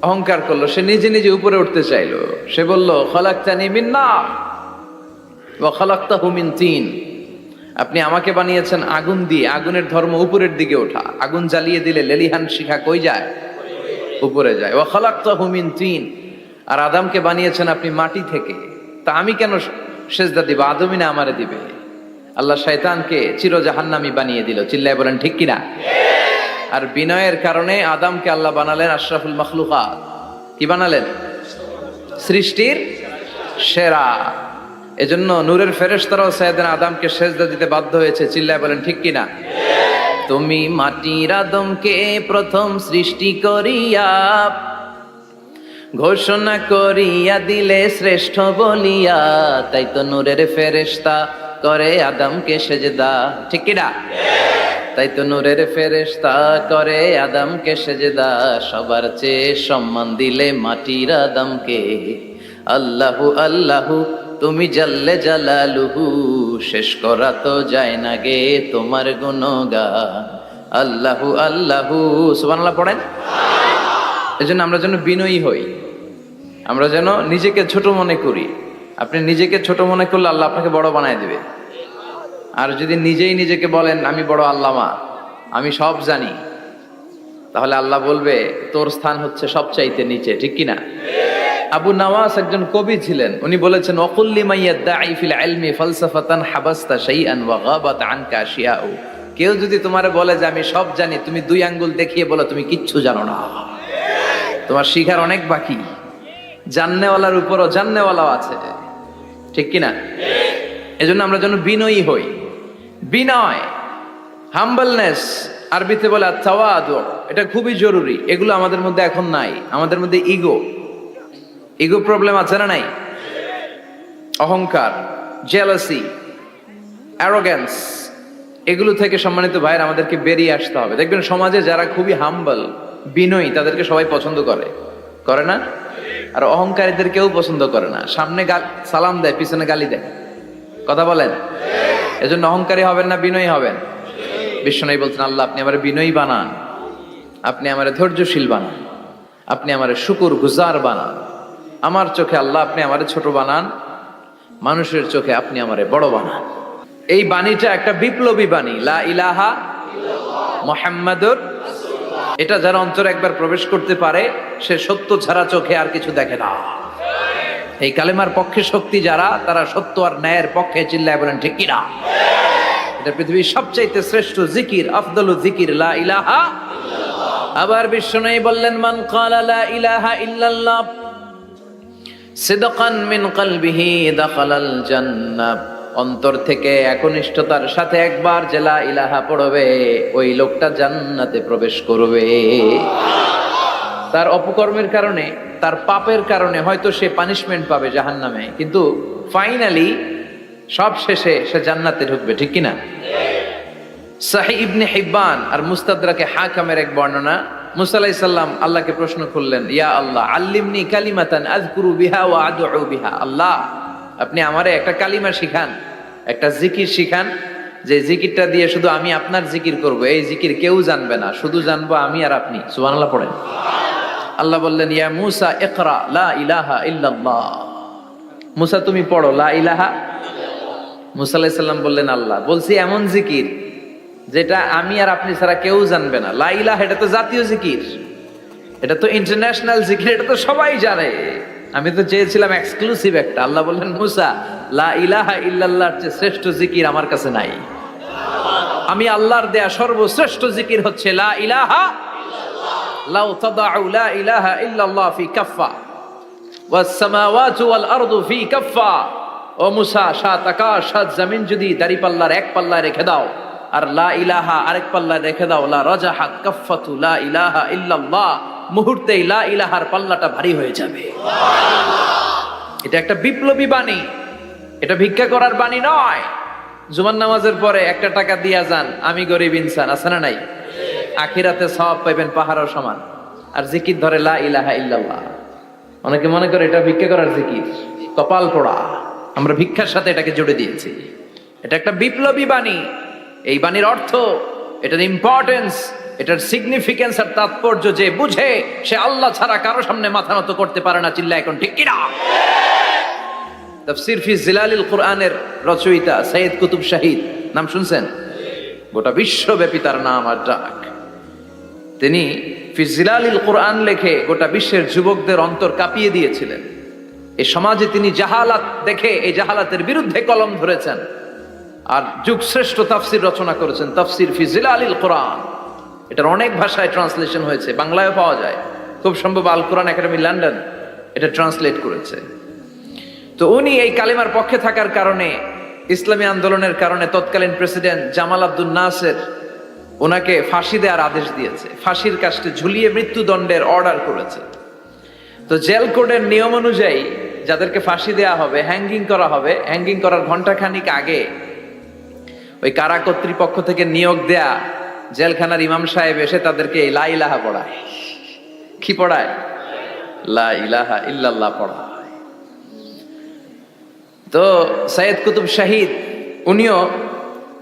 অহংকার করলো, সে নিজে নিজে উপরে উঠতে চাইলো। সে বলল খালাকতানি মিন নার ওয়া খালাকতাহু মিন তিন, আপনি আমাকে বানিয়েছেন আগুন দিয়ে, আগুনের ধর্ম উপরের দিকে ওঠা, আগুন জ্বালিয়ে দিলে লেলিহান শিখা কই যায়? উপরে যায়। ওয়া খালাকতাহু মিন তিন, আর আদমকে বানিয়েছেন আপনি মাটি থেকে, তা আমি কেন সেজদা দিব? আদমই না আমারে দিবে। আল্লাহ শয়তানকে চির জাহান্নামী বানিয়ে দিল। চিল্লায় বলেন ঠিক কিনা? আর বিনয়ের কারণে আদমকে আল্লাহ বানালেন আশরাফুল মাখলুকাত। কি বানালেন? সৃষ্টির সেরা। এজন্য নূরের ফেরেশতারাও সাইয়েদনা আদমকে সেজদা দিতে বাধ্য হয়েছে। চিল্লায় বলেন ঠিক কিনা? তুমি মাটির আদমকে প্রথম সৃষ্টি করিয়া ঘোষণা করিয়া দিলে শ্রেষ্ঠ বলিয়া, তাই তো নূরের ফেরেশতা করে আদমকে সেজদা। ঠিক কিনা? তাই তো নূরের ফেরেশতা করে আদমকে সেজদা। সবার চেয়ে সম্মান দিলে মাটির আদমকে। আল্লাহু আল্লাহু তুমি জাল্লে জালালুহু, শেষ করা তো যায় না গে তোমার গুণগান। আল্লাহু আল্লাহু, সুবহানাল্লাহ পড়েন। এজন্য আমরা যেন বিনয়ী হই, আমরা যেন নিজেকে ছোট মনে করি। আপনি নিজেকে ছোট মনে করলে আল্লাহ আপনাকে বড় বানায় দিবে। আর যদি নিজেই নিজেকে বলেন আমি বড় আল্লামা, আমি সব জানি, তাহলে আল্লাহ বলবে তোর স্থান হচ্ছে সবচাইতে নিচে। ঠিক কিনা? আবু নওয়াস একজন কবি ছিলেন, উনি বলেছেন ওয়াকুল্লি মাইয়াদাই ফিল ইলমি ফালসাফাতান হাবাসতা শাইআন ওয়া গাবাত আনকা আশিয়াউ, কেউ যদি তোমারে বলে যে আমি সব জানি, তুমি দুই আঙ্গুল দেখিয়ে বলো তুমি কিচ্ছু জানো না, তোমার শিখার অনেক বাকি। জাননেওয়ালার উপরও জাননেওয়ালাও আছে। ঠিক কিনা? এজন্য আমরা যেন বিনয়ী হই। বিনয়, হাম্বলনেস, আরবিতে বলে তাওয়াদু, এটা খুবই জরুরি। এগুলো আমাদের মধ্যে এখন নাই। আমাদের মধ্যে ইগো প্রবলেম আছে না নাই? অহংকার, জেলাসি, অ্যারোগ্যান্স, এগুলো থেকে সম্মানিত ভাইয়ের আমাদেরকে বেরিয়ে আসতে হবে। দেখবেন সমাজে যারা খুবই হাম্বল, বিনয়ী, তাদেরকে সবাই পছন্দ করে না? আর অহংকারীদের কেউ পছন্দ করে না। সামনে সালাম দেয়, পিছনে গালি দেয়। কথা বলেন? এজন্য অহংকারী হবেন না, বিনয়ী হবেন। বিশ্বনবী বলছেন আল্লাহ আপনি আমার বিনয়ী বানান, আপনি আমার ধৈর্যশীল বানান, আপনি আমার শুকর গুজার বানান। আমার চোখে আল্লাহ আপনি আমার ছোট বানান, মানুষের চোখে আপনি আমারে বড় বানান। এই বাণীটা একটা বিপ্লবী বাণী, লা ইলাহা মুহাম্মাদুর রাসূলুল্লাহ। এটা যারা অন্তরে একবার প্রবেশ করতে পারে সে সত্য ছাড়া চোখে আর কিছু দেখে না। এই কালেমার পক্ষে শক্তি যারা, তারা সত্য আর ন্যায়ের পক্ষে। চিল্লায় বলেন ঠিক কিনা? এটা পৃথিবীর সবচাইতে শ্রেষ্ঠ জিকির, আফদলু জিকির লা ইলাহা ইল্লাল্লাহ। আবার বিশ্বনবী বললেন মান ক্বালা লা ইলাহা ইল্লাল্লাহ সিদকান মিন কলবিহি দাখালাল জান্নাহ, অন্তর থেকে একনিষ্ঠতার সাথে একবার যে লা ইলাহা পড়বে ওই লোকটা জান্নাতে প্রবেশ করবে। তার অপকর্মের কারণে, তার পাপের কারণে হয়তো সে পানিশমেন্ট পাবে জাহান্নামে, কিন্তু ফাইনালি সব শেষে সে জান্নাতে ঢুকবে, ঠিক কিনা? সাহিহ ইবনে হিব্বান আর মুস্তাদরাকে হাকামের এক বর্ণনা, মুসা আলাইহিস সালাম আল্লাহকে প্রশ্ন করলেন, ইয়া আল্লাহ আল্লিমনি কালিমাতান আযকুরু বিহা ওয়া আদউ বিহা। আল্লাহ, আপনি আমারে একটা কালিমা শিখান, একটা জিকির শিখান, যে জিকিরটা দিয়ে শুধু আমি আপনার জিকির করব, এই জিকির কেউ জানবে না, শুধু জানবো আমি আর আপনি। সুবহানাল্লাহ পড়েন। আল্লাহ বললেন, ইয়া মুসা ইকরা লা ইলাহা ইল্লাল্লাহ। মুসা তুমি পড়ো লা ইলাহা। মুসা আলাইহিস সালাম বললেন, আল্লাহ বলছি এমন জিকির যেটা আমি আর আপনি ছাড়া কেউ জানবে না। লা ইলাহা এটা তো জাতীয় জিকির, এটা তো ইন্টারন্যাশনাল জিকির, এটা তো সবাই জানে। আমি তো চেয়েছিলাম এক্সক্লুসিভ একটা। আল্লাহ বললেন, মুসা লা ইলাহা ইল্লাল্লাহর চেয়ে শ্রেষ্ঠ জিকির আমার কাছে নাই। আমি আল্লাহর দেয়া সর্বশ্রেষ্ঠ জিকির হচ্ছে লা ইলাহা লাউ তাদাউ লা ইলাহা ইল্লাল্লাহ ফি কাফফা ওয়াস সামাওয়াতু ওয়াল আরদু ফি কাফফা। ও মুসা, সাত আকাশ সাত জমিন যদি দাঁড়িপাল্লার এক পাল্লায় রেখে দাও আর লা ইলাহা আরেক পাল্লায় রেখে দাও, লা রাজাহাত কাফফাতু লা ইলাহা ইল্লাল্লাহ, মুহূর্তেই লা ইলাহার পাল্লাটা ভারী হয়ে যাবে। এটা একটা বিপ্লবী বাণী, এটা ভিক্ষা করার বাণী নয়। জুমার নামাজের পরে একটা টাকা দিয়া যান, আমি গরিব ইনসান, আছে না নাই? আখিরাতে সওয়াব পাইবেন পাহাড়ের সমান। আর জিকির ধরে লা ইলাহা ইল্লাল্লাহ। অনেকে মনে করে এটা ভিক্ষা করার জিকির, কপাল পোড়া। আমরা ভিক্ষার সাথে এটাকে জুড়ে দিয়েছি। এটা একটা বিপ্লবী বাণী। এই বাণীর অর্থ, এটার ইম্পর্টেন্স, এটার সিগনিফিকেন্স আর তাৎপর্য যে বুঝে, সে আল্লাহ ছাড়া কারো সামনে মাথা নত করতে পারে না। চিল্লা এখন ঠিক কিনা? তাফসীর ফি জিলালিল কুরআনের রচয়িতা সৈয়দ কুতুব শাহিদ, নাম শুনছেন? গোটা বিশ্বব্যাপী তার নাম আর ডাক। তিনি ফি জিলালিল কুরআন লেখে গোটা বিশ্বের যুবকদের অন্তর কাঁপিয়ে দিয়েছিলেন। এই সমাজে তিনি জাহালাত দেখে এই জাহালাতের বিরুদ্ধে কলম ধরেছেন আর যুগ শ্রেষ্ঠ তাফসীর রচনা করেছেন, তাফসীর ফি জিলালিল কুরআন। এটার অনেক ভাষায় ট্রান্সলেশন হয়েছে, বাংলায়ও পাওয়া যায়। খুব সম্ভব আল কোরআন একাডেমি লন্ডন এটা ট্রান্সলেট করেছে। তো উনি এই কালিমার পক্ষে থাকার কারণে, ইসলামী আন্দোলনের কারণে তৎকালীন প্রেসিডেন্ট জামাল আব্দুল নাসের ওনাকে ফাঁসি দেওয়ার আদেশ দিয়েছে, ফাঁসির কাস্টে ঝুলিয়ে মৃত্যুদণ্ডের অর্ডার করেছে। তো জেল কোডের নিয়ম অনুযায়ী যাদেরকে ফাঁসি দেওয়া হবে, হ্যাঙ্গিং করা হবে, হ্যাঙ্গিং করার ঘন্টাখানিক আগে ওই কারা কর্তৃপক্ষ থেকে নিয়োগ দেয়া জেলখানার ইমাম সাহেব এসে তাদেরকে লা ইলাহা পড়ায়। কি পড়ায়? লা ইলাহা ইল্লাল্লাহ পড়ায়। তো সৈয়দ কুতুব শাহিদ উনিও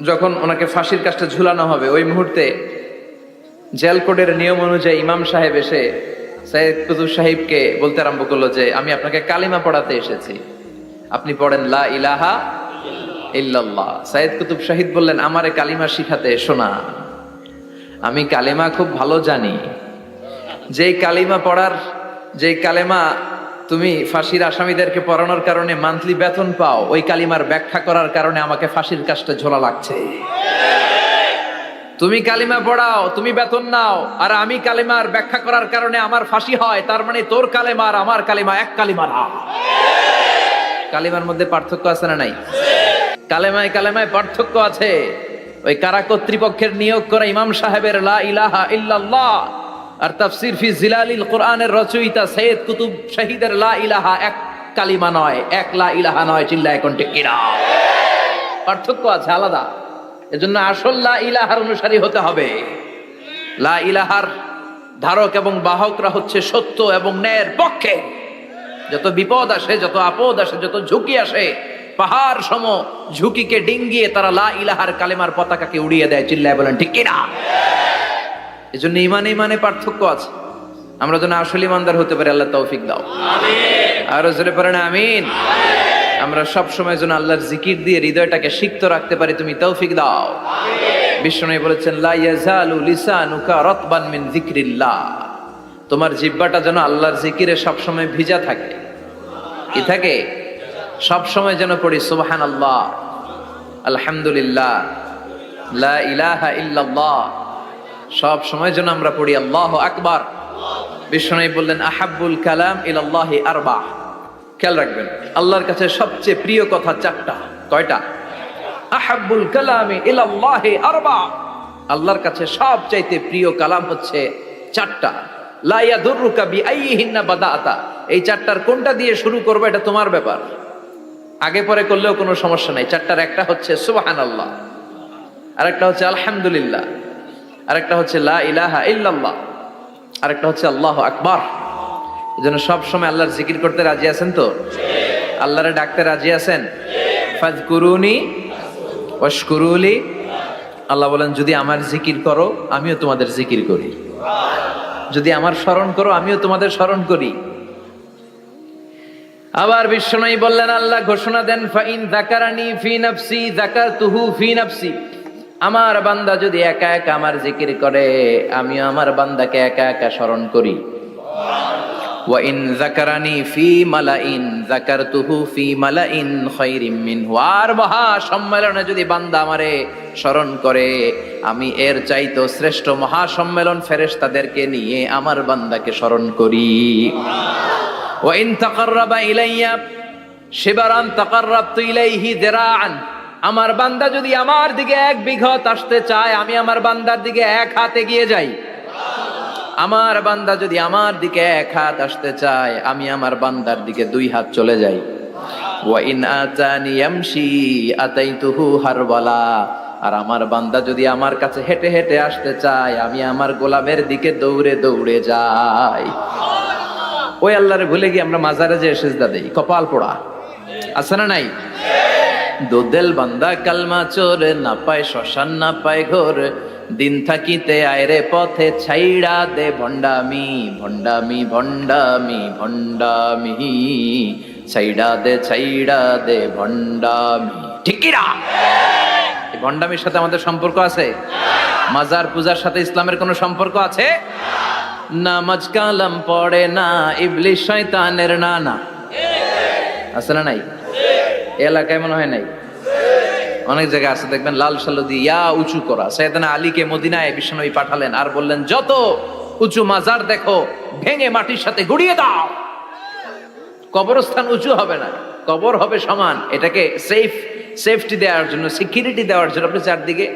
যখন ওনাকে ফাঁসির কাজটা ঝুলানো হবে, ওই মুহূর্তে জেল কোডের নিয়ম অনুযায়ী ইমাম সাহেব এসে সৈয়দ কুতুব সাহিবকে বলতে আরম্ভ করলো যে, আমি আপনাকে কালিমা পড়াতে এসেছি, আপনি পড়েন লা ইলাহা ইল্লাল্লাহ। সৈয়দ কুতুব শাহিদ বললেন, আমারে কালিমা শিখাতে এসো না, আমি কালিমা খুব ভালো জানি। যেই কালিমা তুমি ফাঁসির আসামিদেরকে পড়ানোর কারণে মান্থলি বেতন পাও, ওই কালিমার ব্যাখ্যা করার কারণে আমাকে ফাঁসির কাজটা ঝোলা লাগছে। তুমি কালিমা পড়াও, তুমি বেতন নাও, আর আমি কালিমার ব্যাখ্যা করার কারণে আমার ফাঁসি হয়, তার মানে তোর কালিমা আর আমার কালিমা এক কালিমা না। কালিমার মধ্যে পার্থক্য আছে না নাই? কালেমায় পার্থক্য আছে। ওই কারা কর্তৃপক্ষের নিয়োগ করা ইমাম সাহেবের লা ইলাহা ইল্লাল্লাহ আর তাফসীর ফি জিলালিল কুরআনের রচয়িতা সৈয়দ কুতুব শাহিদের লা ইলাহা এক কালিমা নয়, এক লা ইলাহা নয়। চিল্লায় কোন ঠিক কিনা? পার্থক্য আছে, আলাদা। এজন্য আসল লা ইলাহার অনুসারী হতে হবে। লা ইলাহার ধারক এবং বাহকরা হচ্ছে সত্য এবং ন্যায়ের পক্ষে। যত বিপদ আসে, যত আপদ আসে, যত ঝুঁকি আসে, পাহাড় সম ঝুঁকিকে ডিঙ্গিয়ে তারা লা ইলাহার কালেমার পতাকাকে উড়িয়ে দেয়। চিল্লায় বলেন ঠিক কিনা? এজন্য ইমানে পার্থক্য আছে। আমরা যেন আসলে ইমানদার হতে পারি, আল্লাহ তৌফিক দাও। আরো জোরে পড়েন আমিন। আমরা সব সময় যেন আল্লাহর জিকির দিয়ে হৃদয়টাকে সিক্ত রাখতে পারি, তুমি তৌফিক দাও। বিষ্ণু বলেছেন, লা ইয়াজালু লিসানুকা রাতবান মিন যিকরিল্লাহ, তোমার জিহ্বাটা যেন আল্লাহর জিকিরে সব সময় ভিজা থাকে। কি থাকে? সব সময় যেন পড়ি সুবহানাল্লাহ, আলহামদুলিল্লাহ, লা ইলাহা ইল্লাল্লাহ। সব সময় যেন আমরা পড়ি আল্লাহু আকবার। বিষ্ণু বললেন, আহাব্বুল কালাম ইলাল্লাহি আরবা। খেয়াল রাখবেন, আল্লাহর কাছে সবচেয়ে প্রিয় কথা চারটা। কয়টা? আহাব্বুল কালামি ইলাল্লাহি আরবা। আল্লাহর কাছে সবচাইতে প্রিয় কালাম হচ্ছে চারটা। লা ইয়াদুররুকা বিআইয়িহিন্না বাদাআতা। এই চারটার কোনটা দিয়ে শুরু করবে এটা তোমার ব্যাপার। আগে পরে করলেও কোনো সমস্যা নাই। চারটার একটা হচ্ছে সুবহানাল্লাহ, আরেকটা হচ্ছে আলহামদুলিল্লাহ, আরেকটা হচ্ছে লা ইলাহা ইল্লাল্লাহ, আরেকটা হচ্ছে আল্লাহু আকবার। এজন্য সব সময় আল্লাহর জিকির করতে রাজি আছেন তো? আল্লাহরে ডাকতে রাজি আছেন? ফাযকুরুনি ওয়াশকুরুলি। আল্লাহ বলেন, যদি আমার জিকির করো আমিও তোমাদের জিকির করি, যদি আমার স্মরণ করো আমিও তোমাদের স্মরণ করি। আবার বিশ্বনবী বললেন, আল্লাহ ঘোষণা দেন, ফাইন যাকারানি ফি নাফসি যাকারতুহু ফি নাফসি। আমার বান্দা যদি একা একা আমার জিকির করে আমিও আমার বান্দাকে একা একা স্মরণ করি। ওয়া ইন যাকারানি ফি মালাইন যাকারতুহু ফি মালাইন খায়রিম মিনহু। আর মহা সম্মেলনে যদি বান্দা আমারে স্মরণ করে আমি এর চাইতো শ্রেষ্ঠ মহা সম্মেলন ফেরেশতাদেরকে নিয়ে আমার বান্দাকে স্মরণ করি। ওয়া ইন তাকাররাবা ইলাইয়া শিবরান তাকাররাবতু ইলাইহি যিরাআন। আমার বান্দা যদি আমার দিকে 1 বিঘত আসতে চায় আমি আমার বান্দার দিকে 1 হাত এগিয়ে যাই। আমার বান্দা যদি আমার দিকে 1 হাত আসতে চায় আমি আমার বান্দার দিকে 2 হাত চলে যাই। ওয়া ইন আতানি ইয়ামশি আতাইতুহু হারওয়ালা। আর আমার বান্দা যদি আমার কাছে হেঁটে হেঁটে আসতে চায় আমি আমার গোলামের দিকে দৌড়ে দৌড়ে যাই। ওই আল্লাহরে ভুলে গিয়ে আমরা মাজারে যে সিজদা দেই, কপাল পোড়া আছে না নাই? দোদেল বান্দা কালমা চোর, না পায় শ্মশান না পায় ঘোর, দিন থাকিতে আয়রে পথে ছাইড়া দে ভণ্ডামি ভণ্ডামি ভণ্ডামি ভণ্ডামি, ছাইড়া দে ভণ্ডামি। ঠিক কি না? এই ভণ্ডামির সাথে আমাদের সম্পর্ক আছে? মাজার পূজার সাথে ইসলামের কোনো সম্পর্ক আছে? নামাজ কালাম পড়ে না ইবলিশ শয়তানের নানা, আছে না নাই? এলাকায় মনে হয় নাই, অনেক জায়গায় আছে দেখবেন লাল সালু দিয়া উঁচু করা। সাইয়েদনা আলীকে মদিনায় বিশ্বনবী পাঠালেন আর বললেন, যত উঁচু মাজার দেখো ভেঙে মাটির সাথে গুড়িয়ে দাও। কবরস্থান উঁচু হবে না, কবর হবে সমান। এটাকে সেফটি দেওয়ার জন্য, সিকিউরিটি দেওয়ার জন্য আপনি চারদিকে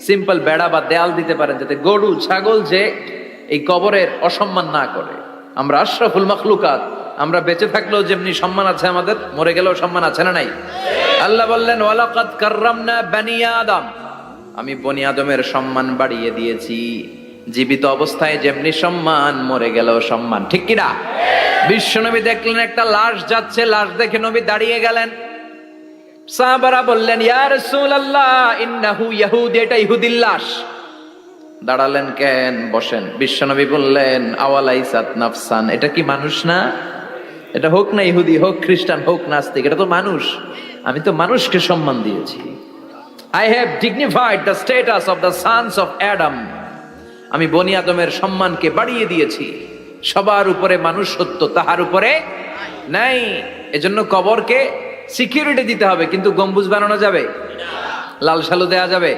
সিম্পল বেড়া বা দেয়াল দিতে পারেন, যাতে গরু ছাগল যে এই কবরের অসম্মান না করে। আমরা আশরাফুল মাখলুকাত, আমরা বেঁচে থাকলেও যেমনি সম্মান আছে আমাদের, মরে গেলেও সম্মান আছে না নাই? আল্লাহ বললেন, ওয়ালাকাদ কাররামনা বানি আদম। আমি বনি আদমের সম্মান বাড়িয়ে দিয়েছি। জীবিত অবস্থায় যেমনি সম্মান, মরে গেলেও সম্মান। ঠিক কি না? বিশ্বনবী দেখলেন একটা লাশ যাচ্ছে, লাশ দেখে নবী দাঁড়িয়ে গেলেন। সাহাবারা বললেন, ইয়া রাসূলুল্লাহ ইন্নাহু ইয়াহুদি, এটা ইহুদির লাশ। দাঁড়ালেন কেন? বসেন। বিশ্বনবী বললেন, আওয়ালাইসাত নাফসান, এটা কি মানুষ না? এটা হোক না ইহুদি, হোক খ্রিস্টান, হোক নাস্তিক, এটা তো মানুষ। আমি তো মানুষকে সম্মান দিয়েছি। I have dignified the status of the sons of Adam. আমি বনি আদমের সম্মানকে বাড়িয়ে দিয়েছি। সবার উপরে মানুষ সত্য, তাহার উপরে নাই। এজন্য কবরকে সিকিউরিটি দিতে হবে, কিন্তু গম্বুজ বানানো যাবে? লাল সালু দেয়া যাবে?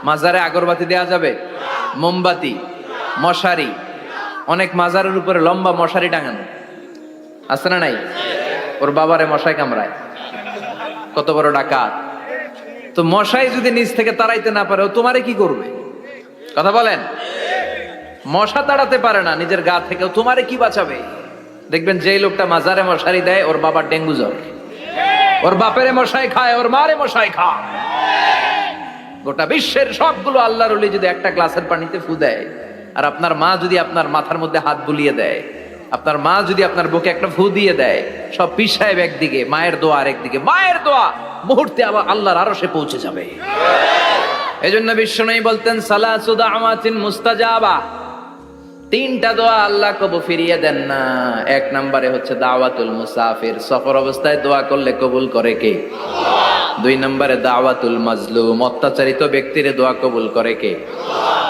মাজারে আগরবাতি দেয়া যাবে? মোমবাতি, মশারি, অনেক মাজারের উপরে লম্বা মশারি টাঙানো আছে না নাই? ওর বাবারে মশাই কামড়ায়, কত বড় ডাকাত। তো মশাই যদি নিজ থেকে তাড়াইতে না পারে, ও তোমারে কি করবে? কথা বলেন। মশা তাড়াতে পারে না নিজের গা থেকে, তোমারে কি বাঁচাবে? দেখবেন যেই লোকটা মাজারে মশারি দেয় ওর বাবার ডেঙ্গু জ্বর, ওর বাপেরে মশাই খায়, ওর মারে মশাই খায়। গোটা বিশ্বের সবগুলো আল্লাহর ওলি যদি একটা গ্লাসের পানিতে ফু দেয়, আর আপনার মা যদি আপনার মাথার মধ্যে হাত বুলিয়ে দেয়, আপনার মা যদি আপনার বুকে একটা ফু দিয়ে দেয়, সব পীর সাহেব একদিকে, মায়ের দোয়া আরেকদিকে। মায়ের দোয়া মুহূর্তে আবার আল্লাহর আরশে পৌঁছে যাবে। এজন্য বিশ্বনবী বলতেন, সালাসু দাওয়াতিন মুস্তাজাবা, 3টা দোয়া আল্লাহ কবুল ফিরিয়ে দেন না। 1 নম্বরে হচ্ছে দাওয়াতুল মুসাফির, সফর অবস্থায় দোয়া করলে কবুল করে কে? 2 নম্বরে দাওয়াতুল মাজলুম, অত্যাচারিত ব্যক্তির দোয়া কবুল করে কে?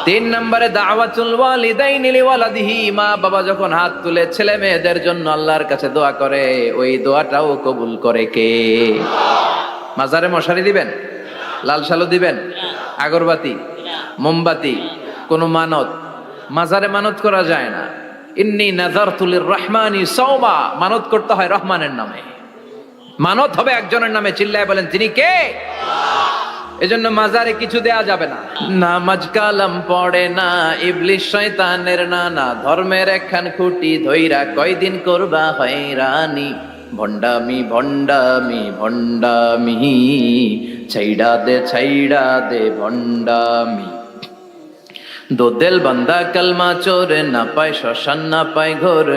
3 নম্বরে দাওয়াতুল ওয়ালিদাইনি লিওয়ালাদিহি, মা বাবা যখন হাত তুলে ছেলে মেয়েদের জন্য আল্লাহর কাছে দোয়া করে, ওই দোয়াটাও কবুল করে কে? মাজারে মশারি দিবেন? লাল সালু দিবেন? আগরবাতি, মোমবাতি, কোন মানত? মাজারে মানত করা যায় না। ইন্নী নাযারতু লিররহমানি সাওমা, মানত করতে হয় রহমানের নামে। মানত হবে একজনের নামে, চিল্লায় বলেন তিনি কে? এজন্য মাজারে কিছু দেয়া যাবে না। নামাজ কালাম পড়ে না ইবলিশ শয়তানের নানা, ধর্মের একখান খুঁটি ধইরা কয়দিন করবা হয়রানি। ভণ্ডামি ভণ্ডামি ভণ্ডামি, ছাইড়া দে ভণ্ডামি। দোদেল বান্দা কালমা চোর, না পায় শ্মশান না পায় ঘোর,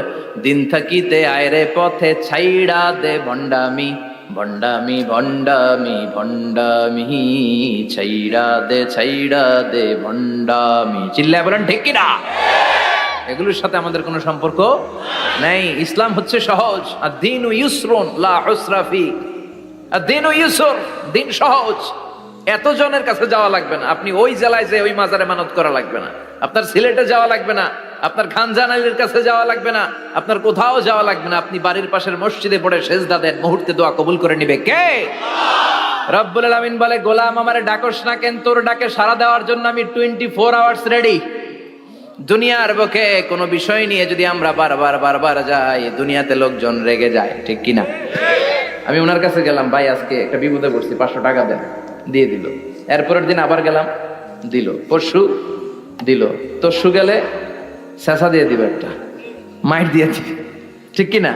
দিন থাকিতে আয়রে পথে ছাইড়া দে ভণ্ডামি। ভণ্ডামি ভণ্ডামি ভণ্ডামি, ছাইড়া দে ভণ্ডামি। চিল্লায় বলেন ঠিক কিনা? এগুলোর সাথে আমাদের কোনো সম্পর্ক নাই। ইসলাম হচ্ছে সহজ। আদ-দীনু ইউসরুন লা উসরা ফি। আদ-দীনু ইউসর, দিন সহজ। এত জনের কাছে যাওয়া লাগবে না। আপনি ওই জেলায় যে ওই মাজারে মানত করা লাগবে না। আপনার সিলেটে যাওয়া লাগবে না। আপনার খানজান আলীর কাছে যাওয়া লাগবে না। আপনার কোথাও যাওয়া লাগবে না। আপনি বাড়ির পাশের মসজিদে পড়ে সেজদা দেন, মুহূর্তে দোয়া কবুল করে নিবে কে? রব্বুল আলামিন বলে, গোলাম আমারে ডাকস না কেন? তোর ডাকে সাড়া দেওয়ার জন্য আমি 24 আওয়ার্স রেডি। দুনিয়ার বুকে কোনো বিষয় নিয়ে যদি আমরা বারবার যাই, দুনিয়াতে লোকজন রেগে যায়, ঠিক কিনা? আমি ওনার কাছে গেলাম, ভাই আজকে একটা বিপদে পড়ছি, 500 টাকা দেন, দিয়ে দিল। এরপরের দিন আবার গেলাম, দিল। পরশু দিল। তরশু গেলে শেষা দিয়ে দিবে, একটা মাইট দিয়ে দিবে, ঠিক কিনা?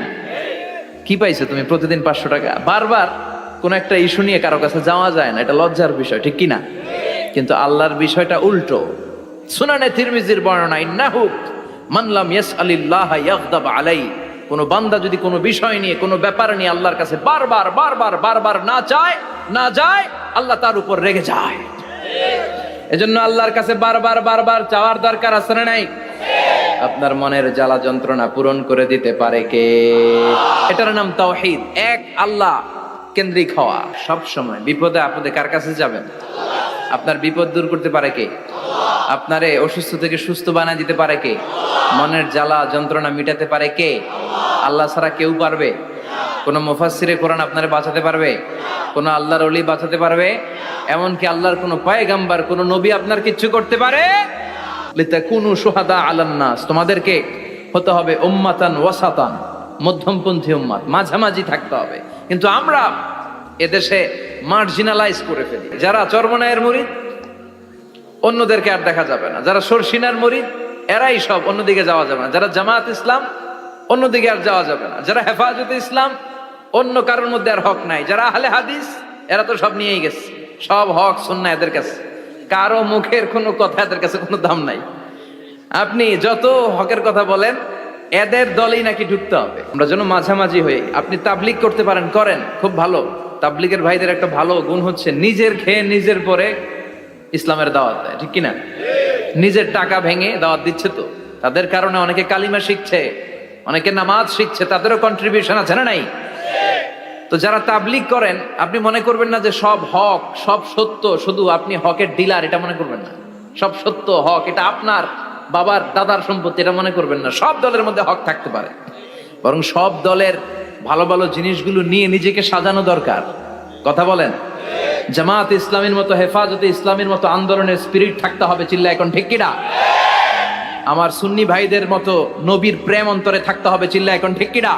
কি পাইছো তুমি? প্রতিদিন 500 টাকা। বারবার কোন একটা ইস্যু নিয়ে কারো কাছে যাওয়া যায় না, এটা লজ্জার বিষয়, ঠিক কিনা? কিন্তু আল্লাহর বিষয়টা উল্টো। সুনানে তিরমিজির বর্ণনা, ইন্নাহু মান লাম ইয়াসআলিল্লাহ ইয়াগদাব আলাই। কোন বান্দা যদি কোনো বিষয় নিয়ে, কোনো ব্যাপার নিয়ে আল্লাহর কাছে বারবার না যায়, আল্লাহ তার উপর রেগে যায়। এজন্য আল্লাহর কাছে বারবার চাওয়ার দরকার আছে না নাই? আপনার মনের জ্বালা যন্ত্রণা পূরণ করে দিতে পারে কে? এটার নাম তাওহীদ। এক আল্লাহ কেন্দ্রিক হওয়া। সব সময় বিপদে আপদে কার কাছে যাবেন? আপনার বিপদ দূর করতে পারে কে? আপনারে অসুস্থ থেকে সুস্থ বানায় দিতে পারে কে? মনের জ্বালা যন্ত্রণা মিটাতে পারে কে? আল্লাহ ছাড়া কেউ পারবে? কোন মুফাসসিরে কোরআন আপনারে বাঁচাতে পারবে? কোন আল্লাহর ওলি বাঁচাতে পারবে? এমনকি আল্লাহর কোন পয়গাম্বার, কোন নবী আপনার কিচ্ছু করতে পারে? লিতাকুনু শুহাদা আলান নাস, তোমাদেরকে হতে হবে উম্মাতান ওয়াসাতান, মধ্যমপন্থী উম্মাত, মাঝামাঝি থাকতে হবে। কিন্তু আমরা এদেশে মার্জিনালাইজ করে ফেলি। যারা চরমনায়ের মুরিদ, অন্যদেরকে আর দেখা যাবে না। যারা সরসিনার মুরিদ, এরাই সব, অন্যদিকে যাওয়া যাবে না। যারা জামাত ইসলাম, অন্যদিকে আর যাওয়া যাবে না। যারা হেফাজতে ইসলাম, অন্য কারোর মধ্যে আর হক নাই। যারা আহলে হাদিস, এরা তো সব নিয়েই গেছে, সব হক সুন্নাহ এদের কাছে। কারো মুখের কোনো কথা এদের কাছে কোনো দাম নাই। আপনি যত হকের কথা বলেন, এদের দলেই নাকি ঢুকতে হবে। আমরা যেন মাঝামাঝি হই। আপনি তাবলিগ করতে পারেন, করেন, খুব ভালো। তাবলিগের ভাইদের একটা ভালো গুণ হচ্ছে নিজের খেয়ে নিজের পরে ইসলামের দাওয়াত দেয়, ঠিক কিনা? নিজের টাকা ভেঙে দাওয়াত দিচ্ছে তো, তাদের কারণে অনেকে কালিমা শিখছে, অনেকে নামাজ শিখছে, তাদেরও কন্ট্রিবিউশন আছে না নাই? তো যারা তাবলিগ করেন, আপনি মনে করবেন না যে সব হক, সব সত্য, শুধু আপনি হকের ডিলার, এটা মনে করবেন না। সব সত্য হক এটা আপনার বাবার দাদার সম্পত্তি, এটা মনে করবেন না। সব দলের মধ্যে হক থাকতে পারে, বরং সব দলের ভালো ভালো জিনিসগুলো নিয়ে নিজেকে সাজানো দরকার। কথা বলেন? জামাত ইসলামের মতো, হেফাজতে ইসলামের মতো আন্দোলনের স্পিরিট থাকতে হবে। চিল্লা এখন ঠিক কিনা? আমার সুন্নি ভাইদের মতো নবীর প্রেম অন্তরে থাকতে হবে। চিল্লা এখন ঠিক কিনা?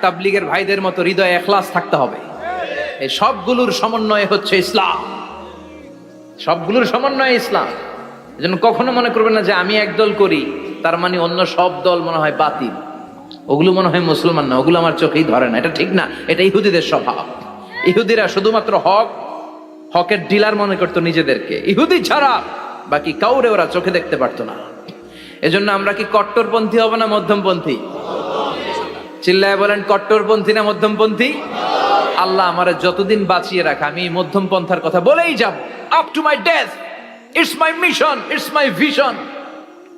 তাবলিগের ভাইদের মতো হৃদয়ে ইখলাস থাকতে হবে। এই সবগুলোর সমন্বয় হচ্ছে ইসলাম। সবগুলোর সমন্বয় ইসলাম। এজন্য কখনো মনে করবেন না যে আমি একদল করি তার মানে অন্য সব দল মনে হয় বাতিল, ওগুলো মনে হয় মুসলমান না, ওগুলো আমার চোখেই ধরে না। এটা ঠিক না, এটা ইহুদিদের স্বভাব। ইহুদিরা শুধুমাত্র হকের ডিলার মনে করতো নিজেদেরকে। ইহুদি ছাড়া বাকি কাউরে ওরা চোখে দেখতে পারতো না। এজন্য আমরা কি কট্টরপন্থী হব না মধ্যমপন্থী? চিল্লায় বলেন, কট্টরপন্থী না মধ্যমপন্থী? আল্লাহ আমারে যতদিন বাঁচিয়ে রাখা, আমি মধ্যম পন্থার কথা বলেই যাব, up to my death. It's my mission, it's my vision.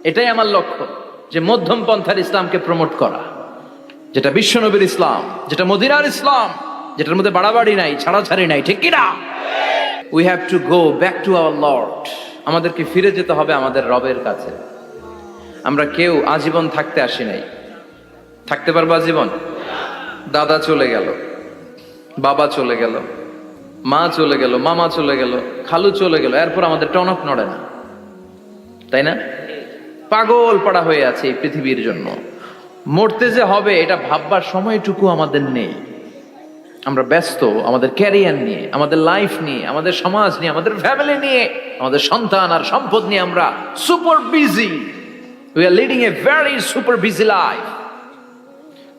এটাই আমার লক্ষ্য, যে মধ্যম পন্থার ইসলামকে প্রমোট করা, যেটা বিশ্বনবীর ইসলাম, যেটা মদিনার ইসলাম, যেটার মধ্যে বাড়াবাড়ি নাই, ছাড়াছাড়ি নাই, ঠিক কিনা? We have to go back to our Lord. আমাদেরকে ফিরে যেতে হবে আমাদের রবের কাছে। আমরা কেউ আজীবন থাকতে আসি নাই। থাকতে পারবো আজীবন? দাদা চলে গেল, বাবা চলে গেল, মা চলে গেল, মামা চলে গেল, খালু চলে গেল, এরপর আমাদের টনক নড়ে না, তাই না? পাগল পাড়া হয়ে আছে এই পৃথিবীর জন্য। মরতে যে হবে এটা ভাববার সময়টুকু আমাদের নেই। আমরা ব্যস্ত আমাদের ক্যারিয়ার নিয়ে, আমাদের লাইফ নিয়ে, আমাদের সমাজ নিয়ে, আমাদের ফ্যামিলি নিয়ে, আমাদের সন্তান আর সম্পদ নিয়ে আমরা super busy. We are leading a very super busy life.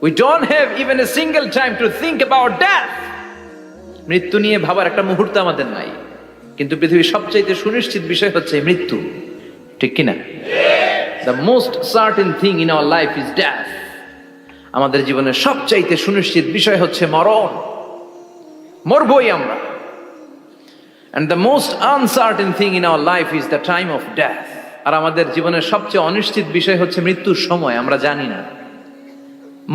We don't have even a single time to think about death. মৃত্যু নিয়ে ভাবার একটা মুহূর্ত আমাদের নাই, কিন্তু পৃথিবীর সবচাইতে সুনিশ্চিত বিষয় হচ্ছে মৃত্যু, ঠিক কিনা? The most certain thing in our life is death. আমাদের জীবনের সবচাইতে সুনিশ্চিত বিষয় হচ্ছে মরণ, মরবই আমরা। And the most uncertain thing in our life is the time of death. আর আমাদের জীবনের সবচেয়ে অনিশ্চিত বিষয় হচ্ছে মৃত্যুর সময়। আমরা জানি না,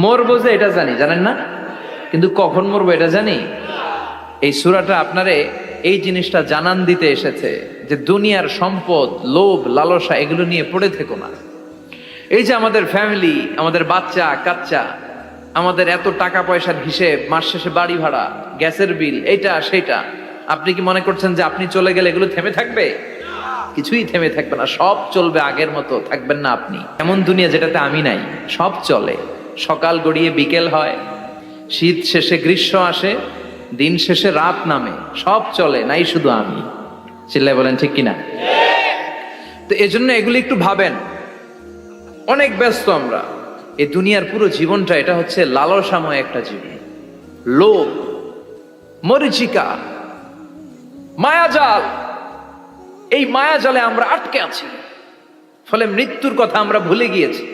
মরবো যে এটা জানি, জানেন না, কিন্তু কখন মরবো এটা জানি। এই সূরাটা আপনারে এই জিনিসটা জানান দিতে এসেছে যে দুনিয়ার সম্পদ, লোভ, লালসা এগুলো নিয়ে পড়ে থেকো না। এই যে আমাদের ফ্যামিলি, আমাদের বাচ্চা কাচ্চা, আমাদের এত টাকা পয়সার হিসেব, মাস শেষে বাড়ি ভাড়া, গ্যাসের বিল, এইটা সেটা, আপনি কি মনে করছেন যে আপনি চলে গেলে এগুলো থেমে থাকবে? কিছুই থেমে থাকবে না, সব চলবে আগের মতো। থাকবেন না আপনি। এমন দুনিয়া যেটাতে আমি নাই, সব চলে। সকাল গড়িয়ে বিকেল হয়, শীত শেষে গ্রীষ্ম আসে, দিন শেষে রাত নামে, সব চলে, নাই শুধু আমি। চিল্লায় বলেন ঠিক কিনা? তো এজন্য এগুলি একটু ভাবেন। অনেক ব্যস্ত আমরা। এই দুনিয়ার পুরো জীবনটা এটা হচ্ছে লালসাময় একটা জীবন, লোভ, মরিচিকা, মায়াজাল। এই মায়াজালে আমরা আটকে আছি, ফলে মৃত্যুর কথা আমরা ভুলে গিয়েছি।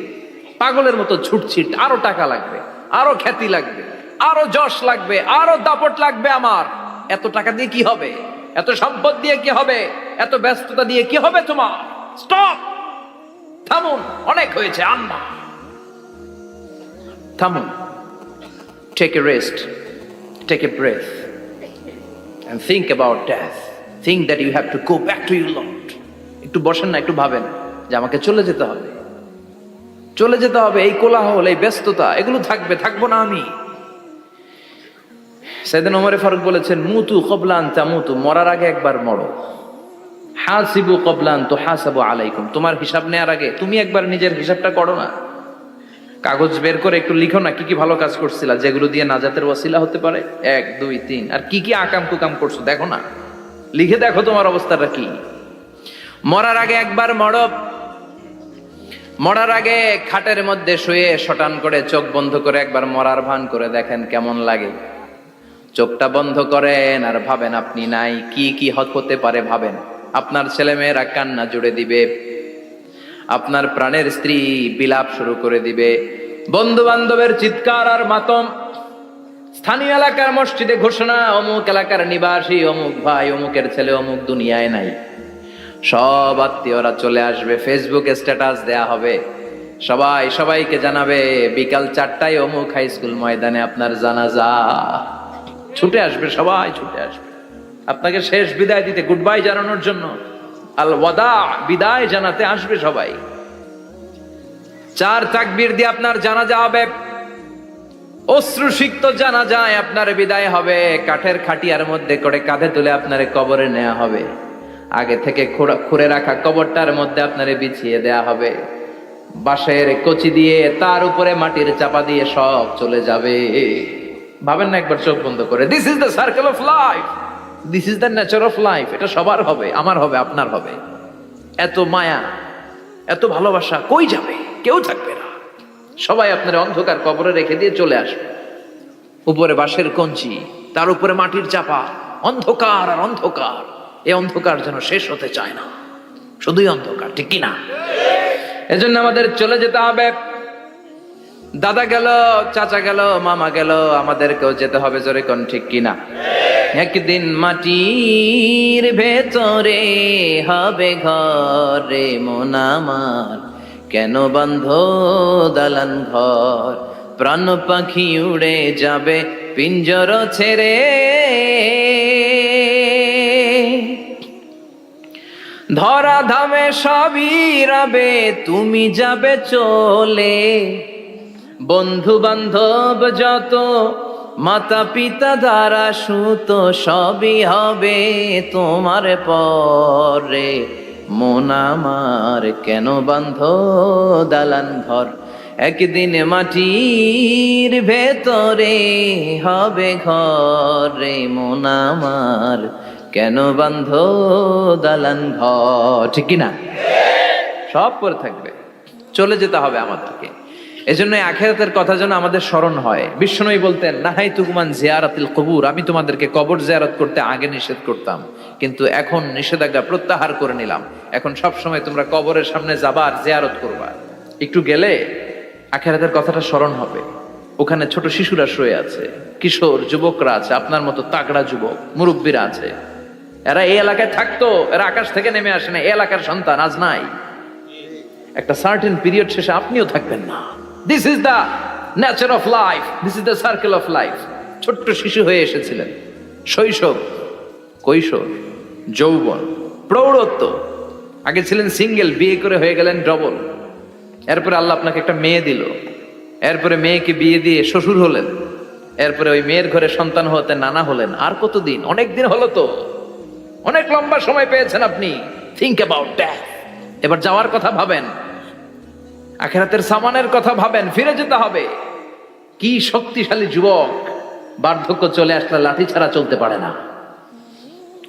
পাগলের মতো ছুটছি, আরো টাকা লাগবে, আরো খ্যাতি লাগবে, আরো যশ লাগবে, আরো দাপট লাগবে আমার। এত টাকা দিয়ে কি হবে? এত সম্পদ দিয়ে কি হবে? এত ব্যস্ততা দিয়ে কি হবে তোমার? স্টপ, থামুন, অনেক হয়েছে, আন্না, থামুন। Take a rest, take a breath and think about death. Think that you have to go back to your Lord. একটু বসেন না, একটু ভাবেন যে আমাকে চলে যেতে হবে, চলে যেতে হবে। এই কোলাহল, এই ব্যস্ততা, এগুলো থাকবে, থাকবো না আমি। সাইয়েদনা ওমর ফারুক বলেছেন, মুতু ক্বাবলা আন তামুতু, মরার আগে একবার মরো। হাসিবু ক্বাবলা আন তুহাসাবু আলাইকুম, তোমার হিসাব নেওয়ার আগে তুমি একবার নিজের হিসাবটা করো না। কাগজ বের করে একটু লিখো না কি কি ভালো কাজ করছিলা, যেগুলো দিয়ে নাজাতের ওয়াসিলা হতে পারে, 1 2 3, আর কি কি আকাম কুকাম করছো দেখো না, লিখে দেখো তোমার অবস্থাটা কি। মরার আগে একবার মরো। মরার আগে খাটের মধ্যে শুয়ে শটান করে চোখ বন্ধ করে একবার মরার ভান করে দেখেন কেমন লাগে। চোখটা বন্ধ করেন আর ভাবেন আপনি নাই, কি কি হতে পারে ভাবেন। আপনার ছেলে মেয়েরা কান্না জুড়ে দিবে, আপনার প্রাণের স্ত্রী বিলাপ শুরু করে দিবে, বন্ধু বান্ধবের চিৎকার আর মাতম, স্থানীয় এলাকার মসজিদে ঘোষণা, অমুক এলাকার নিবাসী অমুক ভাই অমুকের ছেলে অমুক দুনিয়ায় নাই। সব আত্মীয়রা চলে আসবে, ফেসবুকে স্ট্যাটাস দেয়া হবে, সবাই সবাইকে জানাবে বিকাল 4টায় অমুক হাই স্কুল ময়দানে আপনার জানাজা। ছুটে আসবে, সবাই ছুটে আসবে আপনাকে শেষ বিদায় দিতে, গুড বাই জানানোর জন্য, আল ওয়াদা, বিদায় জানাতে আসবে সবাই। 4 তাকবীর দিয়ে আপনার জানাজা হবে, অশ্রুসিক্ত জানাজায় আপনার বিদায় হবে। কাঠের খাটিয়ার মধ্যে করে কাঁধে তুলে আপনারে কবরে নেওয়া হবে। আগে থেকে খুঁড়ে রাখা কবরটার মধ্যে আপনারে বিছিয়ে দেয়া হবে। বাঁশের কচি দিয়ে তার উপরে মাটির চাপা দিয়ে সব চলে যাবে। ভাবেন না একবার চোখ বন্ধ করে, this is the circle of life, this is the nature of life. এটা সবার হবে, আমার হবে, আপনার হবে। এত মায়া, এত ভালোবাসা কই যাবে? কেউ থাকবে না, সবাই আপনার অন্ধকার কবরে রেখে দিয়ে চলে আসবে। উপরে বাঁশের কঞ্চি, তার উপরে মাটির চাপা, অন্ধকার আর অন্ধকার। এই অন্ধকার যেন শেষ হতে চায় না, শুধুই অন্ধকার, ঠিক কিনা? এজন্য আমাদের চলে যেতে হবে। দাদা গেল, চাচা গেল, মামা গেল, আমাদেরকেও যেতে হবে, জোরে কোন ঠিক কিনা? একদিন মাটির ভেতরে হবে ঘরে মন আমার, কেন বন্ধ দালান ঘর, প্রাণ পাখি উড়ে যাবে পিঞ্জর ছেড়ে। ধরা ধামে সবই রবে, তুমি যাবে চলে। বন্ধু বান্ধব যত, মাতা পিতা দ্বারা সুত, সবই হবে তোমার পরে। মন আমার কেন বান্ধ দালান ঘর, একদিন মাটির ভেতরে হবে ঘরে মন আমার, কেন বান্ধ দালান ঘর, ঠিক কিনা? সব করে থাকবে, চলে যেতে হবে আমাদেরকে। এজন্য আখিরাতের কথা যেন আমাদের স্মরণ হয়। বিশ্বনবী বলতেন, নাহাইতুকুমান জিয়ারাতিল কবুর, আমি তোমাদেরকে কবর জিয়ারত করতে আগে নিষেধ করতাম, কিন্তু এখন নিষেধাজ্ঞা প্রত্যাহার করে নিলাম। এখন সব সময় তোমরা কবরের সামনে যাবা আর জিয়ারত করবা। একটু গেলে আখিরাতের কথাটা স্মরণ হবে। ওখানে ছোট শিশুরা শুয়ে আছে, কিশোর যুবকরা আছে, আপনার মতো তাগড়া যুবক, মুরব্বীরা আছে। এরা এই এলাকায় থাকতো, এরা আকাশ থেকে নেমে আসে না, এই এলাকার সন্তান আজ নাই। একটা সার্টেন পিরিয়ড শেষে আপনিও থাকবেন না। This is the nature of life, this is the circle of life. ছোট্ট শিশু হয়ে এসেছিলেন, শৈশব, কৈশোর, যৌবন, প্রৌঢ়ত্ব। আগে ছিলেন সিঙ্গেল, বিয়ে করে হয়ে গেলেন ডবল। এরপরে আল্লাহ আপনাকে একটা মেয়ে দিল, এরপরে মেয়েকে বিয়ে দিয়ে শ্বশুর হলেন, এরপরে ওই মেয়ের ঘরে সন্তান হতে নানা হলেন। আর কতদিন? অনেক দিন হলো তো, অনেক লম্বা সময় পেয়েছেন আপনি। Think about that. এবার যাওয়ার কথা ভাবেন, আখিরাতের সামানের কথা ভাবেন, ফিরে যেতে হবে। কি শক্তিশালী যুবক! বার্ধক্য চলে আসলে লাঠি ছাড়া চলতে পারে না।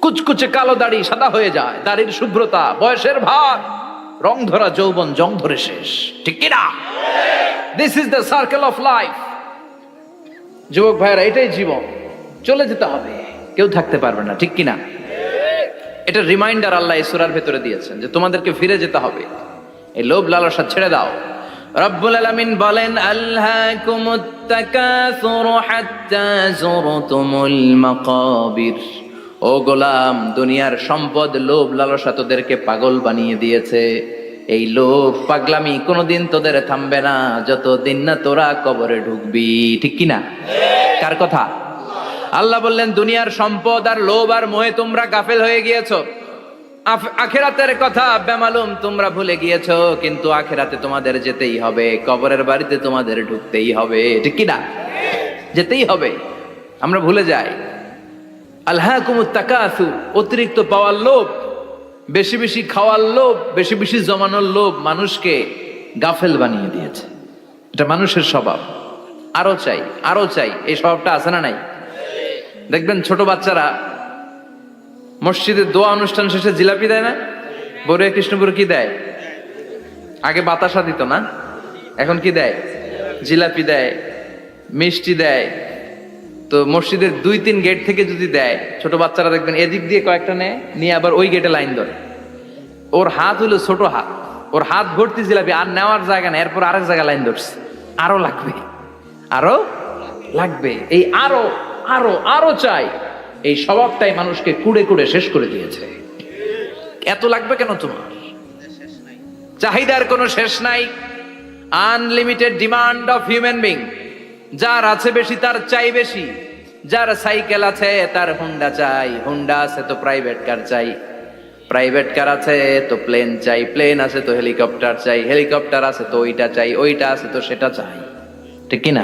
কুচকুচে কালো দাড়ি সাদা হয়ে যায়, দাড়ির শুভ্রতা, বয়সের ভার, রং ধরা যৌবন জং ধরে শেষ। ঠিক কিনা? This is the circle of life. যুবক ভাইরা, এটাই জীবন, চলে যেতে হবে, কেউ থাকতে পারবে না। ঠিক কিনা? এটা রিমাইন্ডার আল্লাহ এই সূরার ভেতরে দিয়েছেন যে তোমাদেরকে ফিরে যেতে হবে। এই লোভ লালসা ছেড়ে দাও। রব্বুল আলামিন বলেন, আলহাকুমুত তাকাসুর হাত্তা যুরতুমুল মাকাবির। ও গোলাম, দুনিয়ার সম্পদ, লোভ লালসা তোদেরকে পাগল বানিয়ে দিয়েছে। এই লোভ পাগলামি কোনোদিন তোদের থামবে না যতদিন না তোরা কবরে ঢুকবি। ঠিক কিনা? কার কথা? আল্লাহ বললেন, দুনিয়ার সম্পদ আর লোভ আর মোহে তোমরা গাফেল হয়ে গিয়েছো। আখিরাতের কথা বেমালুম তোমরা ভুলে গিয়েছো। কিন্তু আখিরাতে তোমাদের যেতেই হবে, কবরের বাড়িতে তোমাদের ঢুকতেই হবে। ঠিক কিনা? যেতেই হবে। আমরা ভুলে যাই। আলহাকুমুত তাকাসুর, অতিরিক্ত পাওয়ার লোভ, বেশি বেশি খাওয়ার লোভ, বেশি বেশি জমানোর লোভ মানুষকে গাফেল বানিয়ে দিয়েছে। এটা মানুষের স্বভাব। আরো চাই, আরো চাই, এই স্বভাবটা আছে না নাই? দেখবেন ছোট বাচ্চারা মসজিদের দোয়া অনুষ্ঠান শেষে জিলাপি দেয় না? বড়ুয়া কৃষ্ণপুর কি দেয়? আগে বাতাসা দিত না, এখন কি দেয়? জিলাপি দেয়, মিষ্টি দেয়। তো মসজিদের 2-3 গেট থেকে যদি দেয়, ছোট বাচ্চারা দেখবেন এদিক দিয়ে কয়েকটা নেয়, নিয়ে আবার ওই গেটে লাইন ধরে। ওর হাত হলো ছোট হাত, ওর হাত ভর্তি জিলাপি, আর নেওয়ার জায়গা নেই, এরপর আরেক জায়গায় লাইন ধরছে। আরো লাগবে, আরো লাগবে, এই আরো আরো আরো চাই। এই স্বভাবটাই মানুষকে কুড়ে কুড়ে শেষ করে দিয়েছে। এত লাগবে কেন তোমার? চাহিদার কোনো শেষ নাই। Unlimited demand of human being. যার আছে বেশি তার চাই বেশি। যার সাইকেল আছে তার হুন্ডা চাই, হুন্ডা আছে তো প্রাইভেট কার চাই, প্রাইভেট কার আছে তো প্লেন চাই, প্লেন আছে তো হেলিকপ্টার চাই, হেলিকপ্টার আছে তো ওইটা চাই, ওইটা আছে তো সেটা চাই। ঠিক কিনা?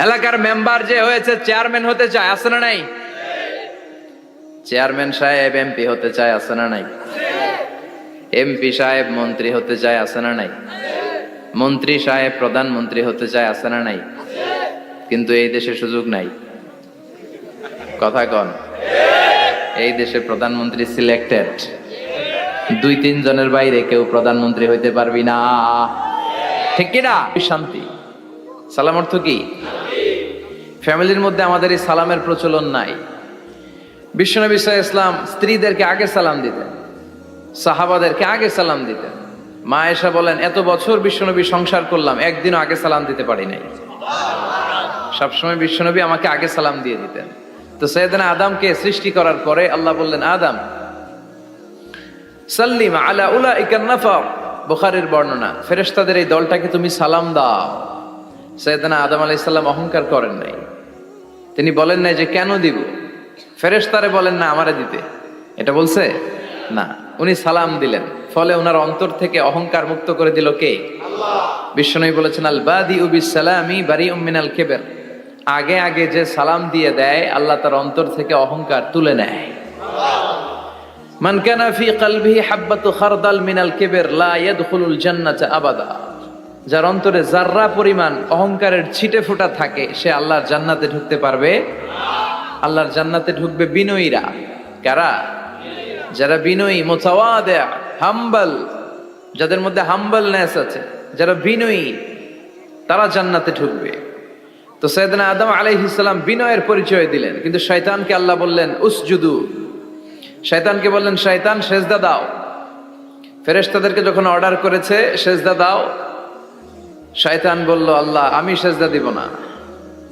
এলাকার মেম্বার যে হয়েছে চেয়ারম্যান হতে চায়, আছে না নাই? চেয়ারম্যান সাহেব এমপি হতে চায়, আছে না নাই? এমপি সাহেব মন্ত্রী হতে চায়, আছে না নাই? মন্ত্রী সাহেব প্রধানমন্ত্রী হতে চায়, আছে না নাই? কিন্তু এই দেশে সুযোগ নাই। কথা কন। এই দেশে প্রধানমন্ত্রী সিলেক্টেড। 2-3 জনের বাইরে কেউ প্রধানমন্ত্রী হইতে পারবি না। ঠিক কিনা? শান্তি। সালাম অর্থ কি? ফ্যামিলির মধ্যে আমাদের এই সালামের প্রচলন নাই। বিশ্বনবী সাল্লাল্লাহু আলাইহি ওয়াসাল্লাম স্ত্রীদেরকে আগে সালাম দিতেন, সাহাবাদেরকে আগে সালাম দিতেন। মা আয়েশা বলেন, এত বছর বিশ্বনবী সংসার করলাম, একদিনও আগে সালাম দিতে পারি নাই। সবসময় বিশ্বনবী আমাকে আগে সালাম দিয়ে দিতেন। তো সাইয়েদনা আদমকে সৃষ্টি করার পরে আল্লাহ বললেন, আদম সাল্লিম আলা উলাইকান নাফার। বুখারীর বর্ণনা, ফেরেশতাদের এই দলটাকে তুমি সালাম দাও। সাইয়েদনা আদম আলাইহিস সালাম অহংকার করেন নাই। তিনি বলেন নাই যে কেন দিব, ফেরেশতারে বলেন না আমারে দিতে, এটা বলছে না, উনি সালাম দিলেন। ফলে ওনার অন্তর থেকে অহংকার মুক্ত করে দিল কে? আল্লাহ। বিশ্বনবী বলেছেন, আল বাদিউ বিসসালামি বারিউম মিনাল কিবর। আগে আগে যে সালাম দিয়ে দেয়, আল্লাহ তার অন্তর থেকে অহংকার তুলে নেয়। মান কানা ফি কলবিহি হাববাতু খারদাল মিনাল কিবর লা ইয়াদখুলুল জান্নাতা আবাদা। যার অন্তরে যাররা পরিমাণ অহংকারের ছিটে ফোঁটা থাকে, সে আল্লাহর জান্নাতে ঢুকতে পারবে না। আল্লাহর জান্নাতে ঢুকবে বিনয়ীরা। কারা? যারা বিনয়ী, মুতাওয়াদি, হাম্বল, যাদের মধ্যে হাম্বলনেস আছে, যারা বিনয়ী, তারা জান্নাতে ঢুকবে। তো সাইয়েদনা আদম আলাইহিস সালাম বিনয়ের পরিচয় দিলেন, কিন্তু শয়তানকে আল্লাহ বললেন উসজুদু। শয়তানকে বললেন, শয়তান সেজদা দাও। ফেরেশতাদেরকে যখন অর্ডার করেছে সেজদা দাও, শয়তান বলল, আল্লাহ আমি সেজদা দিব না।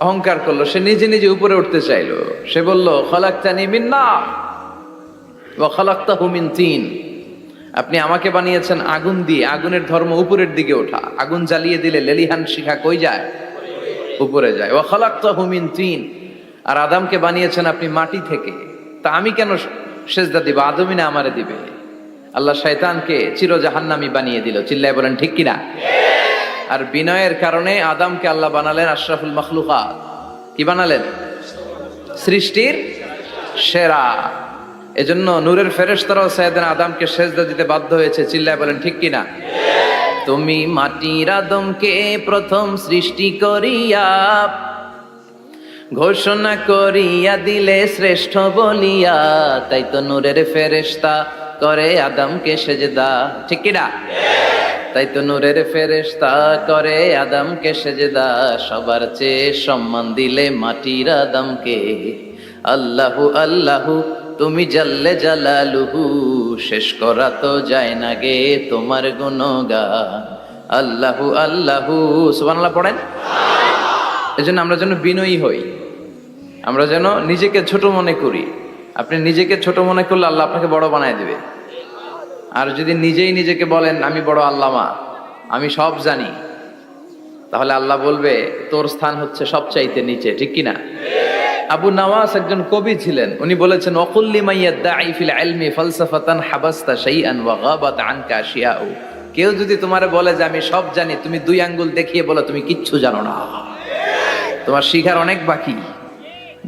অহংকার করলো, সে নিজে নিজে উপরে উঠতে চাইলো। সে বলল, খলাকতানি মিন নার ওয়া খলাকতাহু মিন তিন। আপনি আমাকে বানিয়েছেন আগুন দিয়ে, আগুনের ধর্ম উপরের দিকে ওঠা। আগুন জ্বালিয়ে দিলে লেলিহান শিখা কই যায়? উপরে যায়। ওয়া খলাকতাহু মিন তিন। আর আদমকে বানিয়েছেন আপনি মাটি থেকে, তা আমি কেন সেজদা দিব? আদমই না আমারে দিবে। আল্লাহ শয়তানকে চির জাহান্নামী বানিয়ে দিল। চিল্লায় বলেন ঠিক কিনা? আর বিনয়ের কারণে আদমকে আল্লাহ বানালেন আশরাফুল মাখলুকাত। কি বানালেন? সৃষ্টির সেরা। এজন্য নূরের ফেরেশতারাও সাইয়েদনা আদমকে সেজদা দিতে বাধ্য হয়েছে। চিল্লায় বলেন ঠিক কিনা? তুমি মাটির আদমকে প্রথম সৃষ্টি করিয়া ঘোষণা করিয়া দিলে শ্রেষ্ঠ বলিয়া, তাই তো নূরের ফেরেশতা করে আদমকে সেজদা। ঠিক কিনা? তাই তো নূরের ফেরেশতা করে আদমকে সেজদা। সবার চেয়ে সম্মান দিলে মাটির আদমকে। আল্লাহু আল্লাহু তুমি জাল্লে জালালুহু, শেষ করা তো যায় না গে তোমার গুণগান। আল্লাহু আল্লাহু, সুবহানাল্লাহ পড়েন। এজন্য আমরা যেন বিনয়ী হই, আমরা যেন নিজেকে ছোট মনে করি। আপনি নিজেকে ছোট মনে করলে আল্লাহ আপনাকে বড় বানায় দিবে। আর যদি নিজেই নিজেকে বলেন আমি বড় আল্লামা, আমি সব জানি, তাহলে আল্লাহ বলবে তোর স্থান হচ্ছে সবচাইতে নিচে। ঠিক কিনা? আবু নাওয়াস একজন কবি ছিলেন, উনি বলেছেন ওয়াকুল্লি মাইয়াদাঈ ফিল ইলমি ফালসাফাতান হাবাসতা শাইআন ওয়া গাবাত আনকা আশিয়াউ। কেউ যদি তোমারে বলে যে আমি সব জানি, তুমি দুই আঙ্গুল দেখিয়ে বলো তুমি কিচ্ছু জানো না, তোমার শিখার অনেক বাকি।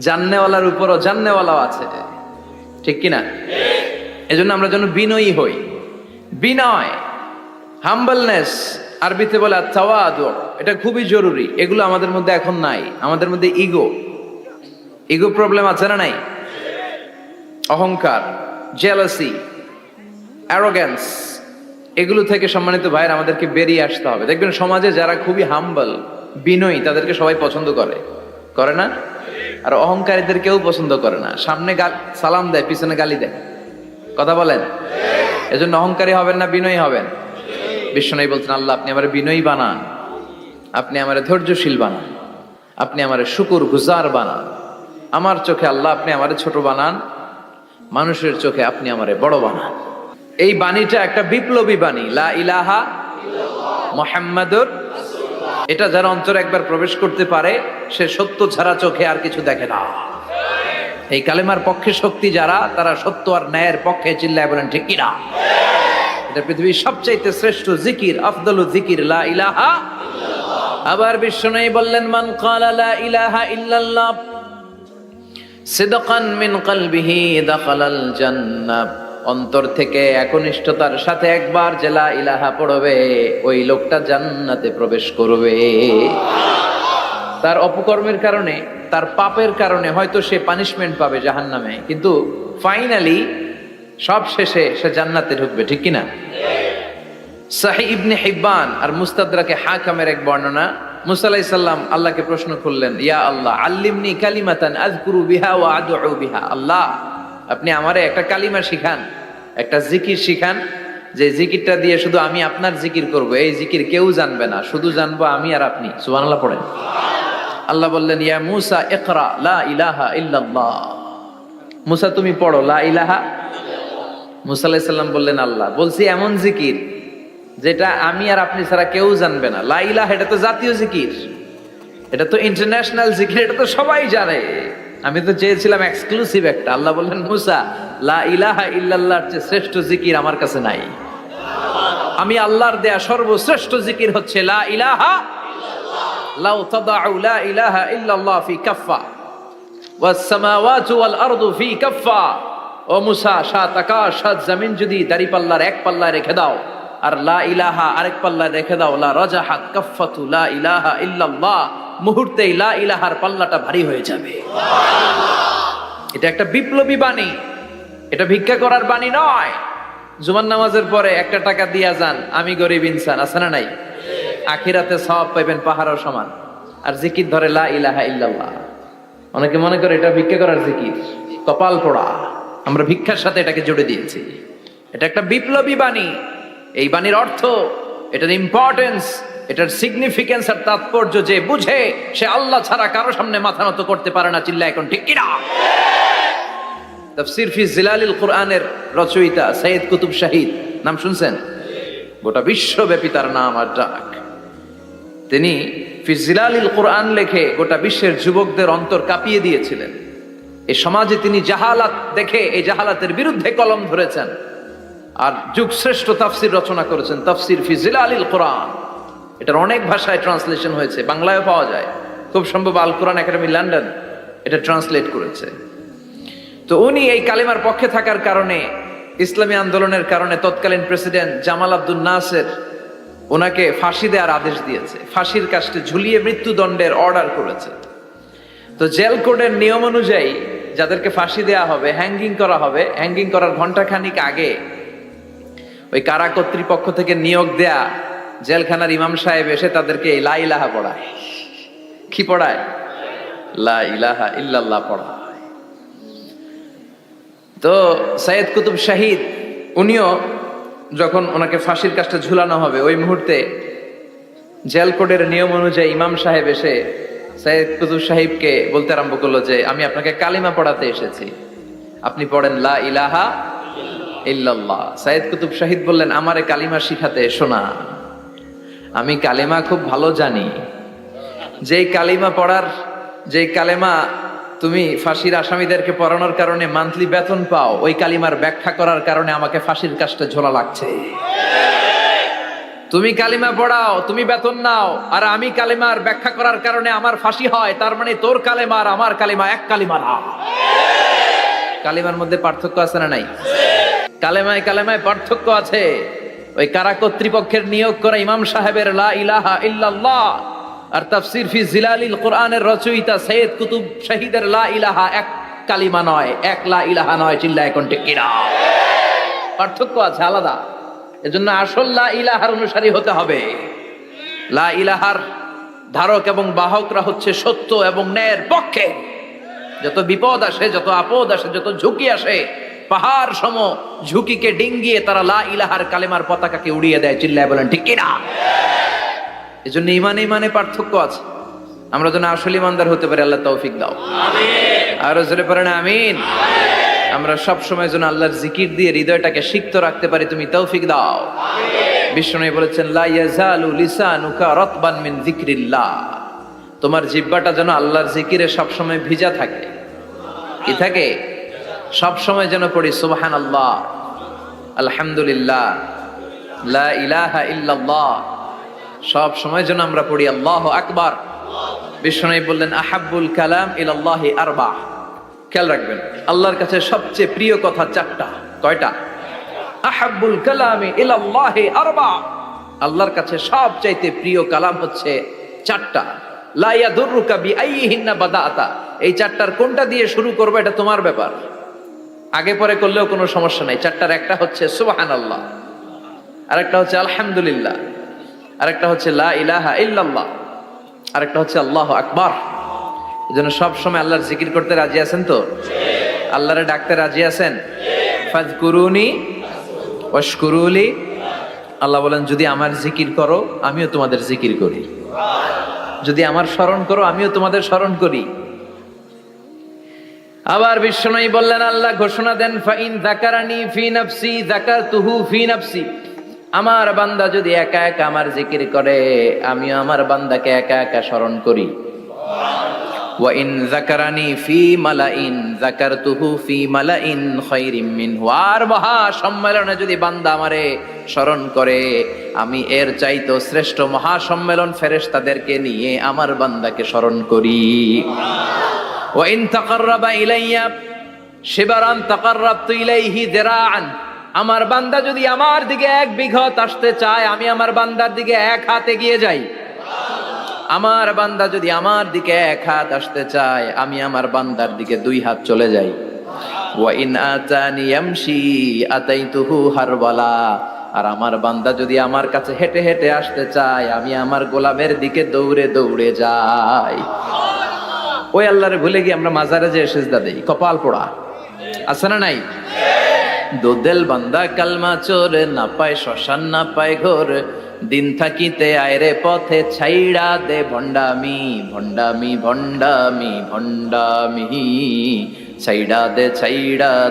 জাননেওয়ালার উপরও জাননেওয়ালাও আছে। ঠিক কিনা? এজন্য আমরা যেন বিনয়ী হই। বিনয়, হাম্বলনেস, আরবিতে বলে তাওয়াদু, এটা খুবই জরুরি। এগুলো আমাদের মধ্যে এখন নাই। আমাদের মধ্যে ইগো প্রবলেম আছে না নাই? অহংকার, জেলাসি, অ্যারোগ্যান্স, এগুলো থেকে সম্মানিত ভাইয়ের আমাদেরকে বেরিয়ে আসতে হবে। দেখবেন সমাজে যারা খুবই হাম্বল, বিনয়ী, তাদেরকে সবাই পছন্দ করে না? আর অহংকারীদের কেউ পছন্দ করে না। সামনে সালাম দেয়, পিছনে গালি দেয়। কথা বলেন? এজন্য অহংকারী হবেন না, বিনয়ী হবেন। বিশ্বনবী বলছেন, আল্লাহ আপনি আমারে বিনয়ী বানান, আপনি আমারে ধৈর্যশীল বানান, আপনি আমারে শুকুর গুজার বানান। আমার চোখে আল্লাহ আপনি আমারে ছোট বানান, মানুষের চোখে আপনি আমারে বড় বানান। এই বাণীটা একটা বিপ্লবী বাণী, লা ইলাহা মুহাম্মাদুর রাসূলুল্লাহ। এটা যারা অন্তরে একবার প্রবেশ করতে পারে, সে সত্য ছাড়া চোখে আর কিছু দেখে না। এই কালেমার পক্ষে শক্তি যারা, তারা সত্য আর ন্যায়ের পক্ষে। চিল্লায় বলেন ঠিক কিনা? এটা পৃথিবীর সবচাইতে শ্রেষ্ঠ জিকির, আফদলু জিকির লা ইলাহা ইল্লাল্লাহ। আবার বিশ্বনবী বললেন, মান ক্বালা লা ইলাহা ইল্লাল্লাহ সিদকান মিন কলবিহি দাখালাল জান্নাহ। অন্তর থেকে একনিষ্ঠতার সাথে একবার যে লা ইলাহা পড়বে, ওই লোকটা জান্নাতে প্রবেশ করবে। তার অপকর্মের কারণে, তার পাপের কারণে হয়তো সে পানিশমেন্ট পাবে জাহান্নামে, কিন্তু ফাইনালি সব শেষে সে জান্নাতে ঢুকবে। ঠিক কিনা? সাহিহ ইবনে হিব্বান আর মুস্তাদরাকে হাকিমের এক বর্ণনা, মুসা আলাইহিস সালাম আল্লাহকে প্রশ্ন করলেন, ইয়া আল্লাহ আল্লিমনি কালিমাতান আযকুরু বিহা ওয়া আদউ বিহা। আল্লাহ আপনি আমারে একটা কালিমা শিখান, একটা জিকির শিখান, যে জিকিরটা দিয়ে শুধু আমি আপনার জিকির করব। এই জিকির কেউ জানবে না, শুধু জানবো আমি আর আপনি। সুবহানাল্লাহ পড়েন। আল্লাহ বললেন, ইয়া মুসা ইকরা লা ইলাহা ইল্লাল্লাহ। মুসা তুমি পড়ো লা ইলাহা। মুসা আলাইহিস সালাম বললেন, আল্লাহ বলছি এমন জিকির যেটা আমি আর আপনি ছাড়া কেউ জানবে না। লা ইলাহা এটা তো জাতীয় জিকির, এটা তো ইন্টারন্যাশনাল জিকির, এটা তো সবাই জানে। আমি তো চেয়েছিলাম এক্সক্লুসিভ একটা। আল্লাহ বললেন, মুসা লা ইলাহা ইল্লাল্লাহর চেয়ে শ্রেষ্ঠ জিকির আমার কাছে নাই। আমি আল্লাহর দেয়া সর্বশ্রেষ্ঠ জিকির হচ্ছে লা ইলাহা ইল্লাল্লাহ। লাউ তাদাউ লা ইলাহা ইল্লাল্লাহ ফি কাফফা ওয়াস সামাওয়াতু ওয়াল আরদু ফি কাফফা। ও মুসা, সাত আকাশ সাত জমিন যদি দাঁড়িপাল্লার এক পাল্লায় রেখে দাও, আর লা ইলাহা আরেক পাল্লায় রেখে দাও, লা রাজাহাত কাফফাতু লা ইলাহা ইল্লাল্লাহ, মুহূর্তেই লা ইলাহার পাল্লাটা ভারী হয়ে যাবে। এটা একটা বিপ্লবী বাণী, এটা ভিক্ষা করার বাণী নয়। জুমার নামাজের পরে একটা টাকা দিয়া যান, আমি গরিব ইনসান, আছে না নাই? আখিরাতে সওয়াব পাইবেন পাহাড়ের সমান। আর জিকির ধরে লা ইলাহা ইল্লাল্লাহ। অনেকে মনে করে এটা ভিক্ষা করার জিকির, কপাল পোড়া। আমরা ভিক্ষার সাথে এটাকে জুড়ে দিয়েছি। এটা একটা বিপ্লবী বাণী। এই বাণীর অর্থ, এটার ইম্পর্টেন্স, এটার সিগনিফিকেন্স আর তাৎপর্য যে বুঝে, সে আল্লাহ ছাড়া কারো সামনে মাথা নত করতে পারে না। চিল্লা এখন ঠিক কিনা? তাফসীর ফি জিলালিল কুরআনের রচয়িতা সৈয়দ কুতুব শাহিদ, নাম শুনছেন? গোটা বিশ্বব্যাপী তার নাম আর ডাক। তিনি ফি জিলালিল কুরআন লেখে গোটা বিশ্বের যুবকদের অন্তর কাঁপিয়ে দিয়েছিলেন। এই সমাজে তিনি জাহালাত দেখে এই জাহালাতের বিরুদ্ধে কলম ধরেছেন আর যুগশ্রেষ্ঠ তাফসীর রচনা করেছেন, তাফসীর ফি জিলালিল কুরআন। এটার অনেক ভাষায় ট্রান্সলেশন হয়েছে, বাংলায়ও পাওয়া যায়। খুব সম্ভব আল কোরআন একাডেমি লন্ডন এটা ট্রান্সলেট করেছে। তো উনি এই কালিমার পক্ষে থাকার কারণে, ইসলামী আন্দোলনের কারণে তৎকালীন প্রেসিডেন্ট জামাল আব্দুল নাসের ওনাকে ফাঁসি দেওয়ার আদেশ দিয়েছে, ফাঁসির কাস্টে ঝুলিয়ে মৃত্যুদণ্ডের অর্ডার করেছে। তো জেল কোডের নিয়ম অনুযায়ী যাদেরকে ফাঁসি দেওয়া হবে, হ্যাঙ্গিং করা হবে, হ্যাঙ্গিং করার ঘন্টাখানিক আগে ওই কারা কর্তৃপক্ষ থেকে নিয়োগ দেয়া জেলখানার ইমাম সাহেব এসে তাদেরকে লা ইলাহা পড়ায়। কি পড়ায়? লা ইলাহা ইল্লাল্লাহ পড়ায়। তো সৈয়দ কুতুব শাহিদ উনিও যখন ওনাকে ফাঁসির কাজটা ঝুলানো হবে, ওই মুহূর্তে জেল কোডের নিয়ম অনুযায়ী ইমাম সাহেব এসে সৈয়দ কুতুব সাহিবকে বলতে আরম্ভ করলো যে আমি আপনাকে কালিমা পড়াতে এসেছি, আপনি পড়েন লা ইলাহা ইল্লাল্লাহ। সৈয়দ কুতুব শাহিদ বললেন, আমারে কালিমা শিখাতে এসো না, আমি কালিমা খুব ভালো জানি। যেই কালিমা পড়ার, যেই কালিমা তুমি ফাঁসির আসামিদেরকে পড়ানোর কারণে মান্থলি বেতন পাও, ওই কালিমার ব্যাখ্যা করার কারণে আমাকে ফাঁসির কাজটা ঝোলা লাগছে। তুমি কালিমা পড়াও, তুমি বেতন নাও, আর আমি কালিমার ব্যাখ্যা করার কারণে আমার ফাঁসি হয়, তার মানে তোর কালিমা আর আমার কালিমা এক কালিমা না। কালিমার মধ্যে পার্থক্য আছে না নাই? কালেমায় কালেমায় পার্থক্য আছে। ওই কারা কর্তৃপক্ষের নিয়োগ করা ইমাম সাহেবের লা ইলাহা ইল্লাল্লাহ আর তাফসীর ফি জিলালিল কুরআনের রচয়িতা সৈয়দ কুতুব শাহিদের লা ইলাহা এক কালিমা নয়, এক লা ইলাহা নয়। চিল্লায় এখন ঠিক কিনা? পার্থক্য আছে, আলাদা। এজন্য আসল লা ইলাহার অনুসারী হতে হবে। লা ইলাহার ধারক এবং বাহকরা হচ্ছে সত্য এবং ন্যায়ের পক্ষে। যত বিপদ আসে, যত আপদ আসে, যত ঝুঁকি আসে, পাহাড় সম ঝুঁকিকে ডিঙ্গিয়ে তারা লা ইলাহার কালেমার পতাকাকে উড়িয়ে দেয়। চিল্লায় বলেন ঠিক কিনা? এজন্য ইমানে পার্থক্য আছে। আমরা যেন আসল ইমানদার হতে পারি, আল্লাহ তৌফিক দাও। আরো জোরে পড়েন আমিন। আমরা সব সময় যেন আল্লাহর জিকির দিয়ে হৃদয়টাকে সিক্ত রাখতে পারি, তুমি তৌফিক দাও। বিষ্ণু বলেছেন, লা ইয়াজালু লিসানুকা রাতবান মিন যিকরিল্লাহ, তোমার জিহ্বাটা যেন আল্লাহর জিকিরে সব সময় ভিজা থাকে। কি থাকে? সব সময় যেন পড়ি সুবহানাল্লাহ, আলহামদুলিল্লাহ, লা ইলাহা ইল্লাল্লাহ। সব সময় যেন আমরা পড়ি আল্লাহু আকবার। বিষ্ণু বললেন, আহাব্বুল কালাম ইলাল্লাহি আরবা। খেয়াল রাখবেন, আল্লাহর কাছে সবচেয়ে প্রিয় কথা চারটা। কয়টা? আহাব্বুল কালামি ইলাল্লাহি আরবা। আল্লাহর কাছে সবচাইতে প্রিয় কালাম হচ্ছে চারটা। লা ইয়াদুররুকা বিআইয়িহিন্না বাদাআতা। এই চারটার কোনটা দিয়ে শুরু করবে এটা তোমার ব্যাপার, আগে পরে করলেও কোনো সমস্যা নাই। চারটার একটা হচ্ছে সুবহানাল্লাহ, আরেকটা হচ্ছে আলহামদুলিল্লাহ, আরেকটা হচ্ছে লা ইলাহা ইল্লাল্লাহ, আরেকটা হচ্ছে আল্লাহু আকবার। এজন্য সব সময় আল্লাহর জিকির করতে রাজি আছেন তো? আল্লাহরে ডাকতে রাজি আছেন? ফাযকুরুনি ওয়াশকুরুলি। আল্লাহ বলেন, যদি আমার জিকির করো আমিও তোমাদের জিকির করি, যদি আমার স্মরণ করো আমিও তোমাদের স্মরণ করি। আবার বিশ্বনবী বললেন, আল্লাহ ঘোষণা দেন, ফাইন যাকারানি ফি নাফসি যাকারতুহু ফি নাফসি। আমার বান্দা যদি একা একা আমার জিকির করে আমিও আমার বান্দাকে একা একা স্মরণ করি। ওয়া ইন যাকারানি ফি মালাইন যাকারতুহু ফি মালাইন খায়রিম মিনহু। আর মহা সম্মেলনে যদি বান্দা আমারে স্মরণ করে আমি এর চাইতো শ্রেষ্ঠ মহা সম্মেলন ফেরেশতাদেরকে নিয়ে আমার বান্দাকে স্মরণ করি। ওয়া ইন তাকাররাবা ইলাইয়া শিবরান তাকাররাবতু ইলাইহি যিরাআন। আমার বান্দা যদি আমার দিকে 1 বিঘত আসতে চায় আমি আমার বান্দার দিকে 1 হাত এগিয়ে যাই। আমার বান্দা যদি আমার দিকে 1 হাত আসতে চায় আমি আমার বান্দার দিকে 2 হাত চলে যাই। ওয়া ইন আতানি ইয়ামশি আতাইতুহু হারওয়ালা। আর আমার বান্দা যদি আমার কাছে হেঁটে হেঁটে আসতে চায়, আমি আমার গোলামের দিকে দৌড়ে দৌড়ে যাই। ওই আল্লাহরে ভুলে গিয়ে আমরা মাজারে যে সেজদা দেই, কপাল পোড়া। আছে না নাই? দোদেল বান্দা কালমা চোর, না পায় শ্মশান না পায় ঘোর, দিন থাকিতে আয়রে পথে ছাইড়া দে ভণ্ডামি, ভণ্ডামি ভণ্ডামি ভণ্ডামি, ছাইড়া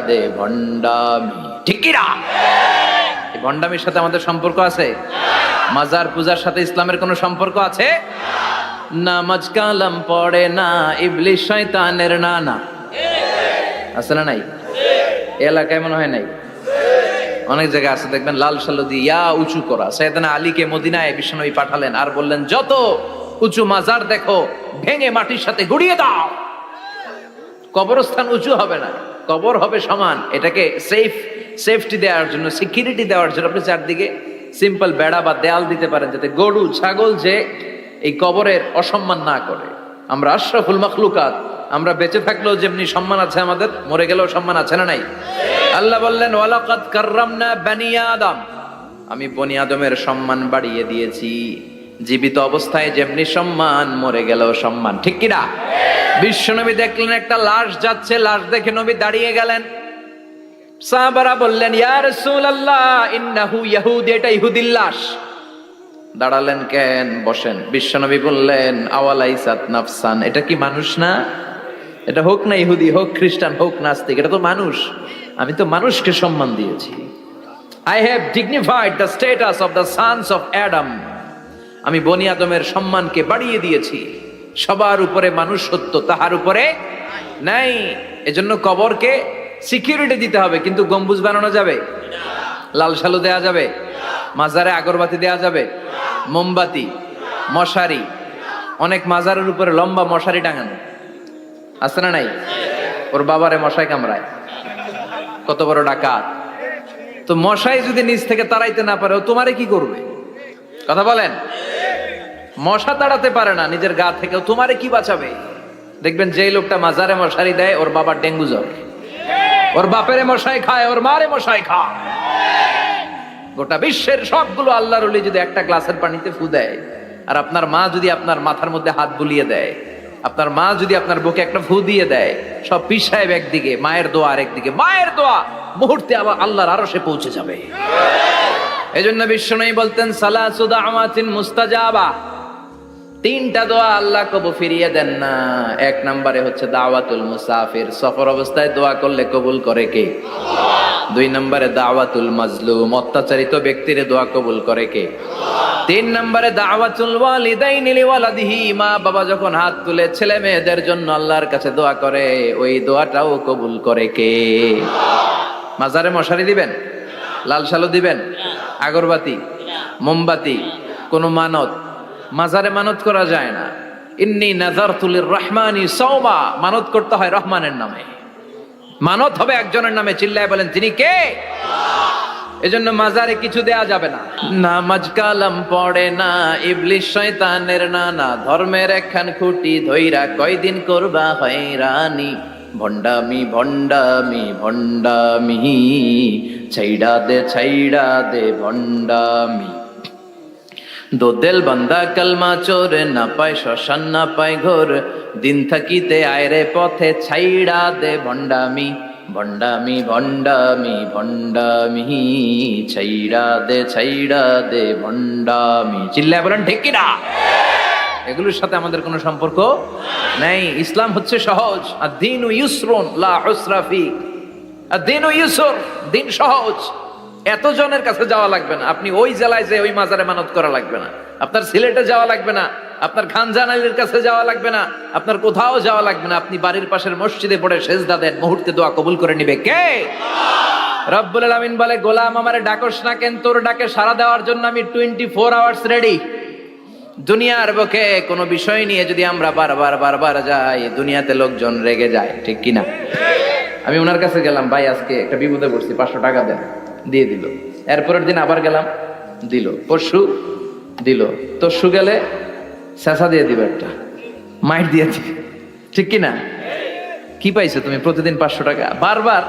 দে ভণ্ডামি। ঠিক কি না? এই ভণ্ডামির সাথে আমাদের সম্পর্ক আছে? মাজার পূজার সাথে ইসলামের কোনো সম্পর্ক আছে? নামাজ কালাম পড়ে না, ইবলিশ শয়তানের নানা। আছে না নাই? এলাকায় মনে হয় নাই, অনেক জায়গায় আছে দেখবেন, লাল সালু দিয়ে ইয়া উঁচু করা। সাইয়েদনা আলীকে মদিনায় বিশ্বনবী পাঠালেন আর বললেন, যত উঁচু মাজার দেখো ভেঙে মাটির সাথে গুড়িয়ে দাও। কবরস্থান উঁচু হবে না, কবর হবে সমান। এটাকে সেফটি দেওয়ার জন্য, সিকিউরিটি দেওয়ার জন্য আপনি চারদিকে সিম্পল বেড়া বা দেয়াল দিতে পারেন, যাতে গরু ছাগল যে এই কবরের অসম্মান না করে। আমরা আশরাফুল মাখলুকাত, আমরা বেঁচে থাকলেও যেমনি সম্মান আছে আমাদের, মরে গেলেও সম্মান আছে না নাই? আল্লাহ বললেন, ওয়ালাকাদ কাররামনা বানি আদম, আমি বনি আদমের সম্মান বাড়িয়ে দিয়েছি। জীবিত অবস্থায় যেমনি সম্মান, মরে গেলেও সম্মান। ঠিক কি না? বিশ্বনবী দেখলেন একটা লাশ যাচ্ছে, লাশ দেখে নবী দাঁড়িয়ে গেলেন। সাহাবারা বললেন, ইয়া রাসূলুল্লাহ ইন্নাহু ইয়াহুদি, এটা ইহুদির লাশ। দাঁড়ালেন কেন? বসেন। বিশ্বনবী বললেন, আওয়ালাইসাত নাফসান, এটা কি মানুষ না? এটা হোক না ইহুদি, হোক খ্রিস্টান, হোক নাস্তিক, এটা তো মানুষ। আমি তো মানুষকে সম্মান দিয়েছি। I have dignified the status of the sons of Adam. আমি বনি আদমের সম্মানকে বাড়িয়ে দিয়েছি। সবার উপরে মানুষ সত্য, তাহার উপরে নাই। এজন্য কবরকে সিকিউরিটি দিতে হবে, কিন্তু গম্বুজ বানানো যাবে? লাল সালু দেয়া যাবে? মাজারে আগরবাতি দেয়া যাবে? মোমবাতি, মশারি, অনেক মাজারের উপরে লম্বা মশারি টাঙানো আছে না নাই? ওর বাবারে মশাই কামড়ায়, কত বড় ডাকাত। তো মশাই যদি নিচ থেকে তাড়াইতে না পারে, ও তোমারে কি করবে? কথা বলেন। মশা তাড়াতে পারে না নিজের গা থেকে, তোমারে কি বাঁচাবে? দেখবেন যেই লোকটা মাজারে মশারি দেয়, ওর বাবার ডেঙ্গু জ্বর, ওর বাপেরে মশাই খায়, ওর মারে মশাই খায়। গোটা বিশ্বের সবগুলো আল্লাহর ওলি যদি একটা গ্লাসের পানিতে ফু দেয়, আর আপনার মা যদি আপনার মাথার মধ্যে হাত বুলিয়ে দেয়, আপনার মা যদি আপনার বুকে একটা ফু দিয়ে দেয়, সব পীর সাহেব একদিকে, মায়ের দোয়া আরেকদিকে। মায়ের দোয়া মুহূর্তে আবার আল্লাহর আরশে পৌঁছে যাবে। এজন্য বিশ্বনবী বলতেন, সালাসু দাওয়াতিন মুস্তাজাবা, তিনটা দোয়া আল্লাহ কবুল ফিরিয়ে দেন না। এক নম্বরে হচ্ছে দাওয়াতুল মুসাফির, সফর অবস্থায় দোয়া করলে কবুল করে কে? দুই নম্বরে দাওয়াতুল মাজলুম, অত্যাচারিত ব্যক্তির দোয়া কবুল করে কে? তিন নম্বরে দাওয়াতুল ওয়ালিদাইনি লিওয়ালাদিহি, মা বাবা যখন হাত তুলে ছেলে মেয়েদের জন্য আল্লাহর কাছে দোয়া করে, ওই দোয়াটাও কবুল করে কে? মাজারে মশারি দিবেন? লাল সালু দিবেন? আগরবাতি, মোমবাতি, কোন মানত? মাজারে মানত করা যায় না। ইন্নী নাযারতু লিররহমানি সাওমা, মানত করতে হয় রহমানের নামে। মানত হবে একজনের নামে। চিল্লায় বলেন, তিনি কে? এজন্য মাজারে কিছু দেয়া যাবে না। নামাজ কালাম পড়ে না, ইবলিশ শয়তানের নানা, ধর্মের একখান খুঁটি ধইরা কয়দিন করবা হয়রানি। ভণ্ডামি ভণ্ডামি ভণ্ডামি, ছাইড়া দে ভণ্ডামি। দোদেল বান্দা কালমা চোর, না পায় শ্মশান না পায় ঘোর, দিন থাকিতে আয়রে পথে ছাইড়া দে ভণ্ডামি, ভণ্ডামি ভণ্ডামি ভণ্ডামি, ছাইড়া দে ভণ্ডামি। চিল্লায় বলেন ঠিক কি না? এগুলোর সাথে আমাদের কোনো সম্পর্ক নেই। ইসলাম হচ্ছে সহজ। আদ-দীনু ইউসরুন লা উসরা ফি, আদ-দীনু ইউসর, দিন সহজ। এত জনের কাছে যাওয়া লাগবে না। আপনি ওই জেলায় যে ওই মাজারে মানত করা লাগবে না, আপনার সিলেটে যাওয়া লাগবে না, আপনার খানজানালির কাছে যাওয়া লাগবে না, আপনার কোথাও যাওয়া লাগবে না। আপনি বাড়ির পাশের মসজিদে পড়ে সেজদা দেন, মুহূর্তে দোয়া কবুল করে নিবে কে? রব্বুল আলামিন বলে, গোলাম আমারে ডাকস না কেন? তোর ডাকে সাড়া দেওয়ার জন্য আমি 24 আওয়ার্স রেডি। দুনিয়ার বুকে কোনো বিষয় নিয়ে যদি আমরা বারবার যাই, দুনিয়াতে লোকজন রেগে যায়, ঠিক কিনা? আমি ওনার কাছে গেলাম, ভাই আজকে একটা বিপদে পড়ছি, 500 টাকা দেন, দিয়ে দিল। এরপরের দিন আবার গেলাম, দিল। পরশু দিল, তরশু গেলে শেষা দিয়ে দিবে, একটা মাইট দিয়ে দিবে, ঠিক কিনা? কি পাইছো তুমি? প্রতিদিন 500 টাকা। বারবার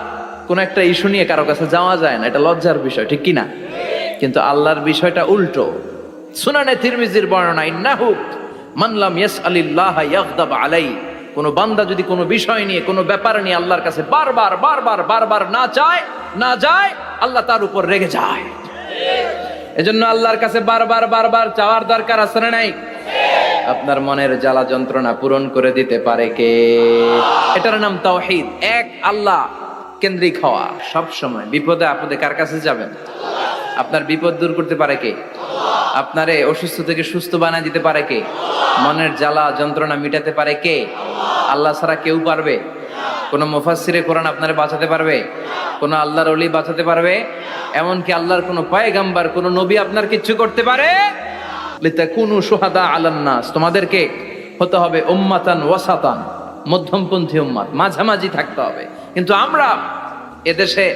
কোন একটা ইস্যু নিয়ে কারো কাছে যাওয়া যায় না, এটা লজ্জার বিষয়, ঠিক কিনা? কিন্তু আল্লাহর বিষয়টা উল্টো। সুনানে তিরমিজির বর্ণনা, ইন্নাহু মান লাম ইয়াসআলিল্লাহ ইয়াগদাব আলাইহি, কোন বান্দা যদি কোনো বিষয় নিয়ে, কোনো ব্যাপার নিয়ে আল্লাহর কাছে বারবার না যায়, আল্লাহ তার উপর রেগে যায়। এজন্য আল্লাহর কাছে বারবার চাওয়ার দরকার আছে না নাই? আপনার মনের জ্বালা যন্ত্রণা পূরণ করে দিতে পারে কে? এটার নাম তাওহীদ। এক আল্লাহ কেন্দ্রিক হওয়া। সব সময় বিপদে আপদে কার কাছে যাবেন? আপনার বিপদ দূর করতে পারে কে? আপনারে অসুস্থ থেকে সুস্থ বানায় দিতে পারে কে? মনের জ্বালা যন্ত্রণা মিটাতে পারে কে? আল্লাহ ছাড়া কেউ পারবে? কোন মুফাসসিরে কোরআন আপনারে বাঁচাতে পারবে? কোন আল্লাহর ওলি বাঁচাতে পারবে? এমনকি আল্লাহর কোন পয়গাম্বার, কোন নবী আপনার কিচ্ছু করতে পারে? লিতাকুনু শুহাদা আলান নাস, তোমাদেরকে হতে হবে উম্মাতান ওয়াসাতান, মধ্যমপন্থী উম্মাত, মাঝামাঝি থাকতে হবে। কিন্তু আমরা এদেশে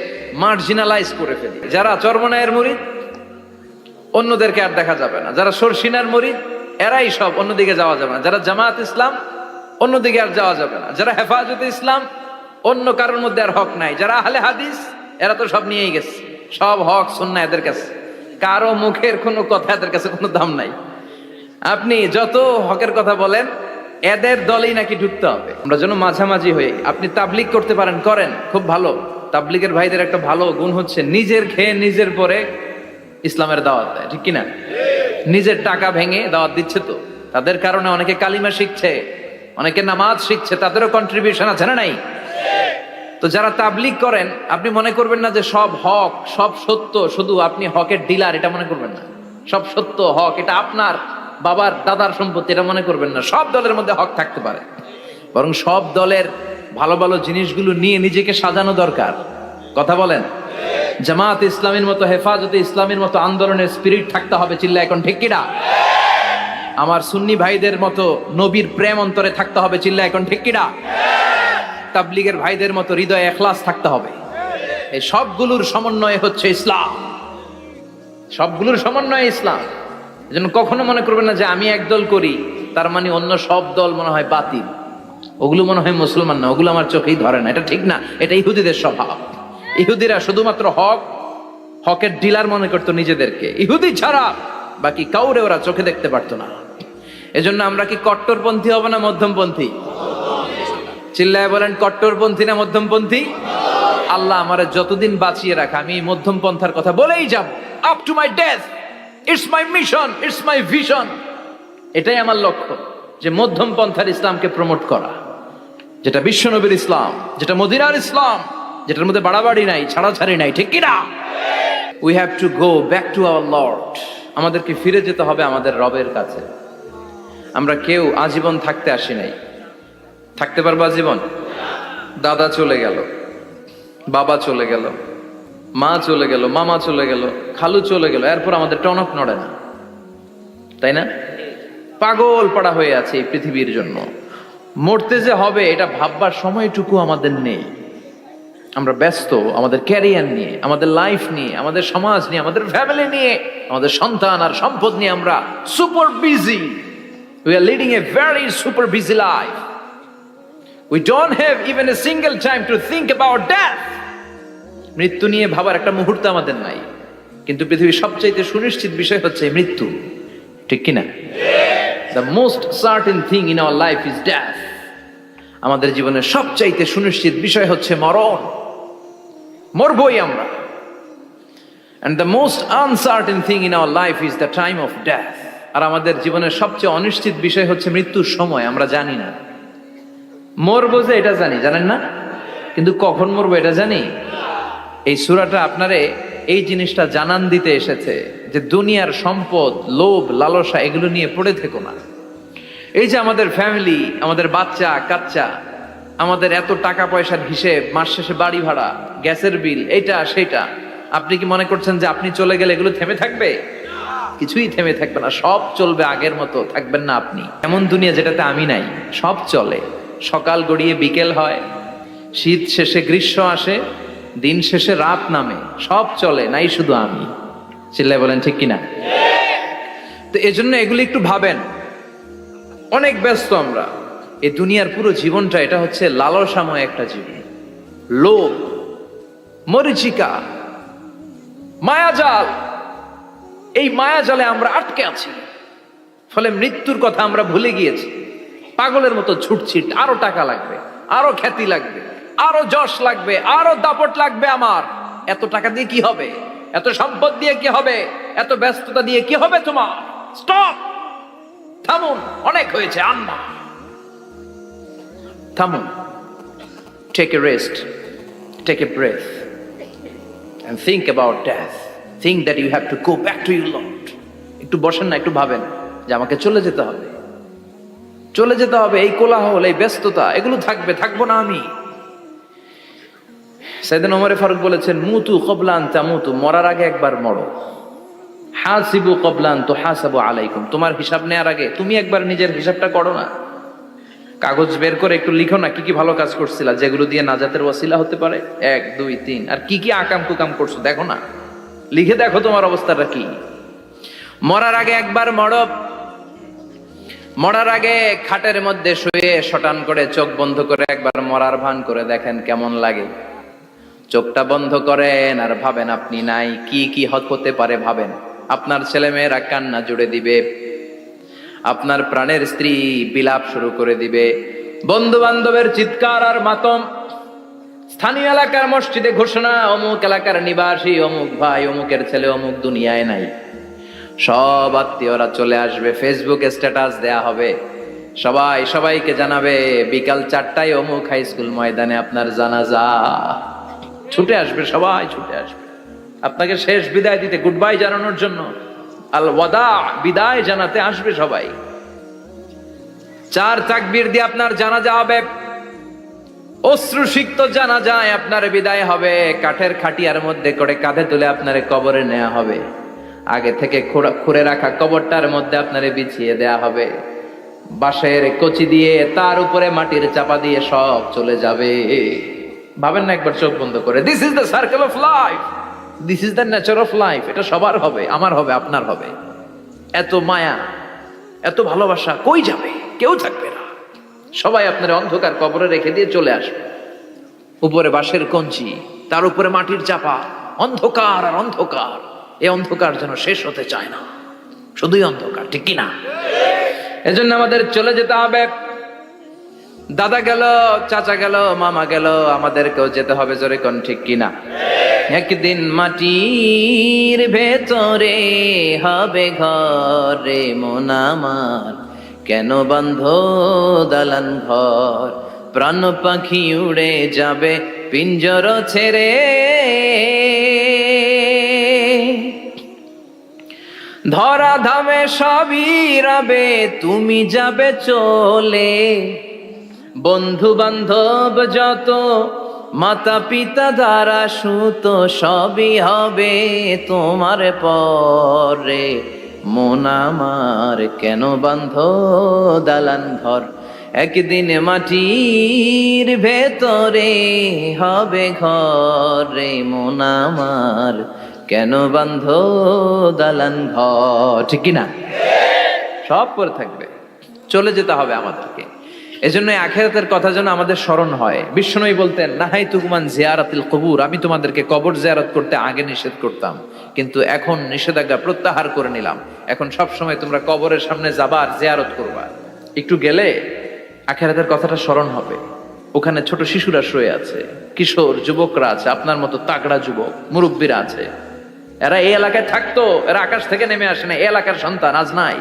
মার্জিনালাইজ করে ফেলি। যারা চরমনায়ের মুরিদ অন্যদেরকে আর দেখা যাবে না, যারা সরসিনার মুরিদ এরাই সব, অন্যদিকে যাওয়া যাবে না। যারা জামাত ইসলাম অন্যদিকে আর যাওয়া যাবে না। যারা হেফাজতে ইসলাম অন্য কারোর মধ্যে আর হক নাই। যারা আহলে হাদিস এরা তো সব নিয়েই গেছে, সব হক সুন্নাহ এদের কাছে, কারো মুখের কোনো কথা এদের কাছে কোনো দাম নাই। আপনি যত হকের কথা বলেন এদের দলেই নাকি ঢুকতে হবে। আমরা যেন মাঝামাঝি হই। আপনি তাবলিগ করতে পারেন, করেন, খুব ভালো। তাবলিগের ভাইদের একটা ভালো গুণ হচ্ছে নিজের খেয়ে নিজের পরে ইসলামের দাওয়াত দেয়, ঠিক কিনা? নিজের টাকা ভেঙে দাওয়াত দিচ্ছে তো, তাদের কারণে অনেকে কালিমা শিখছে, অনেকে নামাজ শিখছে, তাদেরও কন্ট্রিবিউশন আছে না নাই? তো যারা তাবলিগ করেন আপনি মনে করবেন না যে সব হক, সব সত্য, শুধু আপনি হকের ডিলার এটা মনে করবেন না। সব সত্য হক এটা আপনার বাবার দাদার সম্পত্তি এটা মনে করবেন না। সব দলের মধ্যে হক থাকতে পারে, বরং সব দলের ভালো ভালো জিনিসগুলো নিয়ে নিজেকে সাজানো দরকার। কথা বলেন? জামাত ইসলামের মতো, হেফাজতে ইসলামের মতো আন্দোলনের স্পিরিট থাকতে হবে। চিল্লা এখন ঠিক কিনা? আমার সুন্নি ভাইদের মতো নবীর প্রেম অন্তরে থাকতে হবে। চিল্লা এখন ঠিক কিনা? তাবলিগের ভাইদের মতো হৃদয়ে ইখলাস থাকতে হবে। এই সবগুলোর সমন্বয় হচ্ছে ইসলাম, সবগুলোর সমন্বয় ইসলাম। এজন্য কখনো মনে করবেন না যে আমি একদল করি তার মানে অন্য সব দল মনে হয় বাতিল, ওগুলো মনে হয় মুসলমান না, ওগুলো আমার চোখেই ধরে না। এটা ঠিক না, এটা ইহুদিদের স্বভাব। ইহুদিরা শুধুমাত্র হকের ডিলার মনে করতো নিজেদেরকে, ইহুদি ছাড়া বাকি কাউরে ওরা চোখে দেখতে পারতো না। এজন্য আমরা কি কট্টরপন্থী হব না মধ্যমপন্থী? চিল্লায় বলেন, কট্টরপন্থী না মধ্যমপন্থী? আল্লাহ আমারে যতদিন বাঁচিয়ে রাখা আমি মধ্যম পন্থার কথা বলেই যাব, up to my death. It's my mission, it's my vision. এটাই আমার লক্ষ্য, যে মধ্যম পন্থার ইসলামকে প্রমোট করা, যেটা বিশ্বনবীর ইসলাম, যেটা মদিনার ইসলাম, যেটার মধ্যে বাড়াবাড়ি নাই, ছাড়াছাড়ি নাই, ঠিক কিনা? We have to go back to our Lord. আমাদেরকে ফিরে যেতে হবে আমাদের রবের কাছে। আমরা কেউ আজীবন থাকতে আসি নাই। থাকতে পারবো আজীবন? দাদা চলে গেল, বাবা চলে গেল, মা চলে গেল, মামা চলে গেল, খালু চলে গেল, এরপর আমাদের টনক নড়ে না, তাই না? পাগল পাড়া হয়ে আছে এই পৃথিবীর জন্য। মরতে যে হবে এটা ভাববার সময়টুকু আমাদের নেই। আমরা ব্যস্ত আমাদের ক্যারিয়ার নিয়ে, আমাদের লাইফ নিয়ে, আমাদের সমাজ নিয়ে, আমাদের ফ্যামিলি নিয়ে, আমাদের সন্তান আর সম্পদ নিয়ে আমরা super busy. We are leading a very super busy life. We don't have even a single time to think about death. মৃত্যু নিয়ে ভাবার একটা মুহূর্ত আমাদের নাই। কিন্তু পৃথিবীর সবচাইতে সুনিশ্চিত বিষয় হচ্ছে মৃত্যু, ঠিক কিনা? The most certain thing in our life is death. আমাদের জীবনের সবচাইতে সুনিশ্চিত বিষয় হচ্ছে মরণ, মরবই আমরা। And the most uncertain thing in our life is the time of death. আর আমাদের জীবনের সবচেয়ে অনিশ্চিত বিষয় হচ্ছে মৃত্যুর সময়। আমরা জানি না মরবো, যে এটা জানি, জানেন না? কিন্তু কখন মরবো এটা জানি। এই সূরাটা আপনারে এই জিনিসটা জানান দিতে এসেছে যে দুনিয়ার সম্পদ, লোভ, লালসা এগুলো নিয়ে পড়ে থেকো না। এই যে আমাদের ফ্যামিলি, আমাদের বাচ্চা কাচ্চা, আমাদের এত টাকা পয়সার হিসেব, মাস শেষে বাড়ি ভাড়া, গ্যাসের বিল, এইটা সেটা, আপনি কি মনে করছেন যে আপনি চলে গেলে এগুলো থেমে থাকবে? কিছুই থেমে থাকবে না, সব চলবে আগের মতো। থাকবেন না আপনি। এমন দুনিয়া যেটাতে আমি নাই, সব চলে। সকাল গড়িয়ে বিকেল হয়, শীত শেষে গ্রীষ্ম আসে, দিন শেষে রাত নামে, সব চলে, নাই শুধু আমি। চিল্লায় বলেন ঠিক কিনা? তো এজন্য এগুলি একটু ভাবেন। অনেক ব্যস্ত আমরা। এই দুনিয়ার পুরো জীবনটা এটা হচ্ছে লালসাময় একটা জীবন। লোভ, মরিচিকা, মায়াজাল, এই মায়া জালে আমরা আটকে আছি, ফলে মৃত্যুর কথা আমরা ভুলে গিয়েছি। পাগলের মতো ছুটছি, আরো টাকা লাগবে, আরো খ্যাতি লাগবে, আরো যশ লাগবে, আরো দাপট লাগবে আমার। এত টাকা দিয়ে কি হবে? এত সম্পদ দিয়ে কি হবে? এত ব্যস্ততা দিয়ে কি হবে তোমার? স্টপ, থামুন, অনেক হয়েছে, আন্না, থামুন। Take a rest, take a breath and think about death. Think that you have to go back to your Lord. একটু বসেন না, একটু ভাবেন যে আমাকে চলে যেতে হবে, চলে যেতে হবে। এই কোলাহল, এই ব্যস্ততা, এগুলো থাকবে, থাকবো না আমি। সাইয়েদনা ওমর ফারুক বলেছেন, মুতু ক্বাবলা আন তামুতু, মরার আগে একবার মরো। হাসিবু ক্বাবলা আন তুহাসাবু আলাইকুম, তোমার হিসাব নেওয়ার আগে তুমি একবার নিজের হিসাবটা করো না। কাগজ বের করে একটু লিখো না কি কি ভালো কাজ করছিলা, যেগুলো দিয়ে নাজাতের ওয়াসিলা হতে পারে, 1 2 3, আর কি কি আকাম কুকাম করছো দেখো না, লিখে দেখো তোমার অবস্থাটা কি। মরার আগে একবার মরো। মরার আগে খাটের মধ্যে শুয়ে শটান করে চোখ বন্ধ করে একবার মরার ভান করে দেখেন কেমন লাগে। চোখটা বন্ধ করেন আর ভাবেন আপনি নাই, কি কি হতে পারে ভাবেন। আপনার ছেলে মেয়েরা কান্না জুড়ে দিবে, আপনার প্রাণের স্ত্রী বিলাপ শুরু করে দিবে, বন্ধু বান্ধবের চিৎকার আর মাতম, স্থানীয় এলাকার মসজিদে ঘোষণা, অমুক এলাকার নিবাসী অমুক ভাই অমুকের ছেলে অমুক দুনিয়ায় নাই। সব আত্মীয়রা চলে আসবে, ফেসবুকে স্ট্যাটাস দেয়া হবে, সবাই সবাইকে জানাবে বিকাল 4টায় অমুক হাই স্কুল ময়দানে আপনার জানাজা। ছুটে আসবে, সবাই ছুটে আসবে আপনাকে শেষ বিদায় দিতে, গুড বাই জানানোর জন্য, আল ওয়াদা, বিদায় জানাতে আসবে সবাই। 4 তাকবীর দিয়ে আপনার জানাজা হবে, অশ্রুসিক্ত জানাজায় আপনার বিদায় হবে। কাঠের খাটিয়ার মধ্যে করে কাঁধে তুলে আপনারে কবরে নেওয়া হবে, আগে থেকে খুঁড়ে রাখা কবরটার মধ্যে আপনারে বিছিয়ে দেয়া হবে, বাঁশের কচি দিয়ে তার উপরে মাটির চাপা দিয়ে সব চলে যাবে। ভাবেন না একবার চোখ বন্ধ করে, this is the circle of life, this is the nature of life. এটা সবার হবে, আমার হবে, আপনার হবে। এত মায়া, এত ভালোবাসা কই যাবে? কেউ থাকবে না, সবাই আপনার অন্ধকার কবরে রেখে দিয়ে চলে আসবে। উপরে বাঁশের কঞ্চি, তার উপরে মাটির চাপা, অন্ধকার আর অন্ধকার। এই অন্ধকার যেন শেষ হতে চায় না, শুধুই অন্ধকার, ঠিক কিনা? এজন্য আমাদের চলে যেতে হবে। দাদা গেল, চাচা গেল, মামা গেল, আমাদেরকেও যেতে হবে, জোরে কোন ঠিক কিনা? একদিন মাটির ভেতরে হবে ঘরে মন আমার, কেন বান্ধ দালান ঘর, প্রাণ পাখি উড়ে যাবে পিঞ্জর ছেড়ে, ধরা ধামে সবই রবে তুমি যাবে চলে, বন্ধু বান্ধব যত মাতা পিতা দ্বারা সুত সবই হবে তোমার পরে, মন আমার কেন বান্ধ দালান ঘর, একদিন মাটির ভেতরে হবে ঘরে মন আমার, কেন বান্ধ দালান ঘর, ঠিক কিনা? সব করে থাকবে, চলে যেতে হবে আমাদেরকে। এজন্য আখিরাতের কথা যেন আমাদের স্মরণ হয়। বিশ্বনবী বলতেন, নাহাইতুকুমান জিয়ারাতিল কবুর, আমি তোমাদেরকে কবর জিয়ারত করতে আগে নিষেধ করতাম, কিন্তু এখন নিষেধাজ্ঞা প্রত্যাহার করে নিলাম। এখন সব সময় তোমরা কবরের সামনে যাবা আর জিয়ারত করবা। একটু গেলে আখিরাতের কথাটা স্মরণ হবে। ওখানে ছোট শিশুরা শুয়ে আছে, কিশোর যুবকরা আছে, আপনার মতো তাগড়া যুবক মুরব্বীরা আছে। এরা এই এলাকায় থাকতো, এরা আকাশ থেকে নেমে আসে না, এই এলাকার সন্তান, আজ নাই।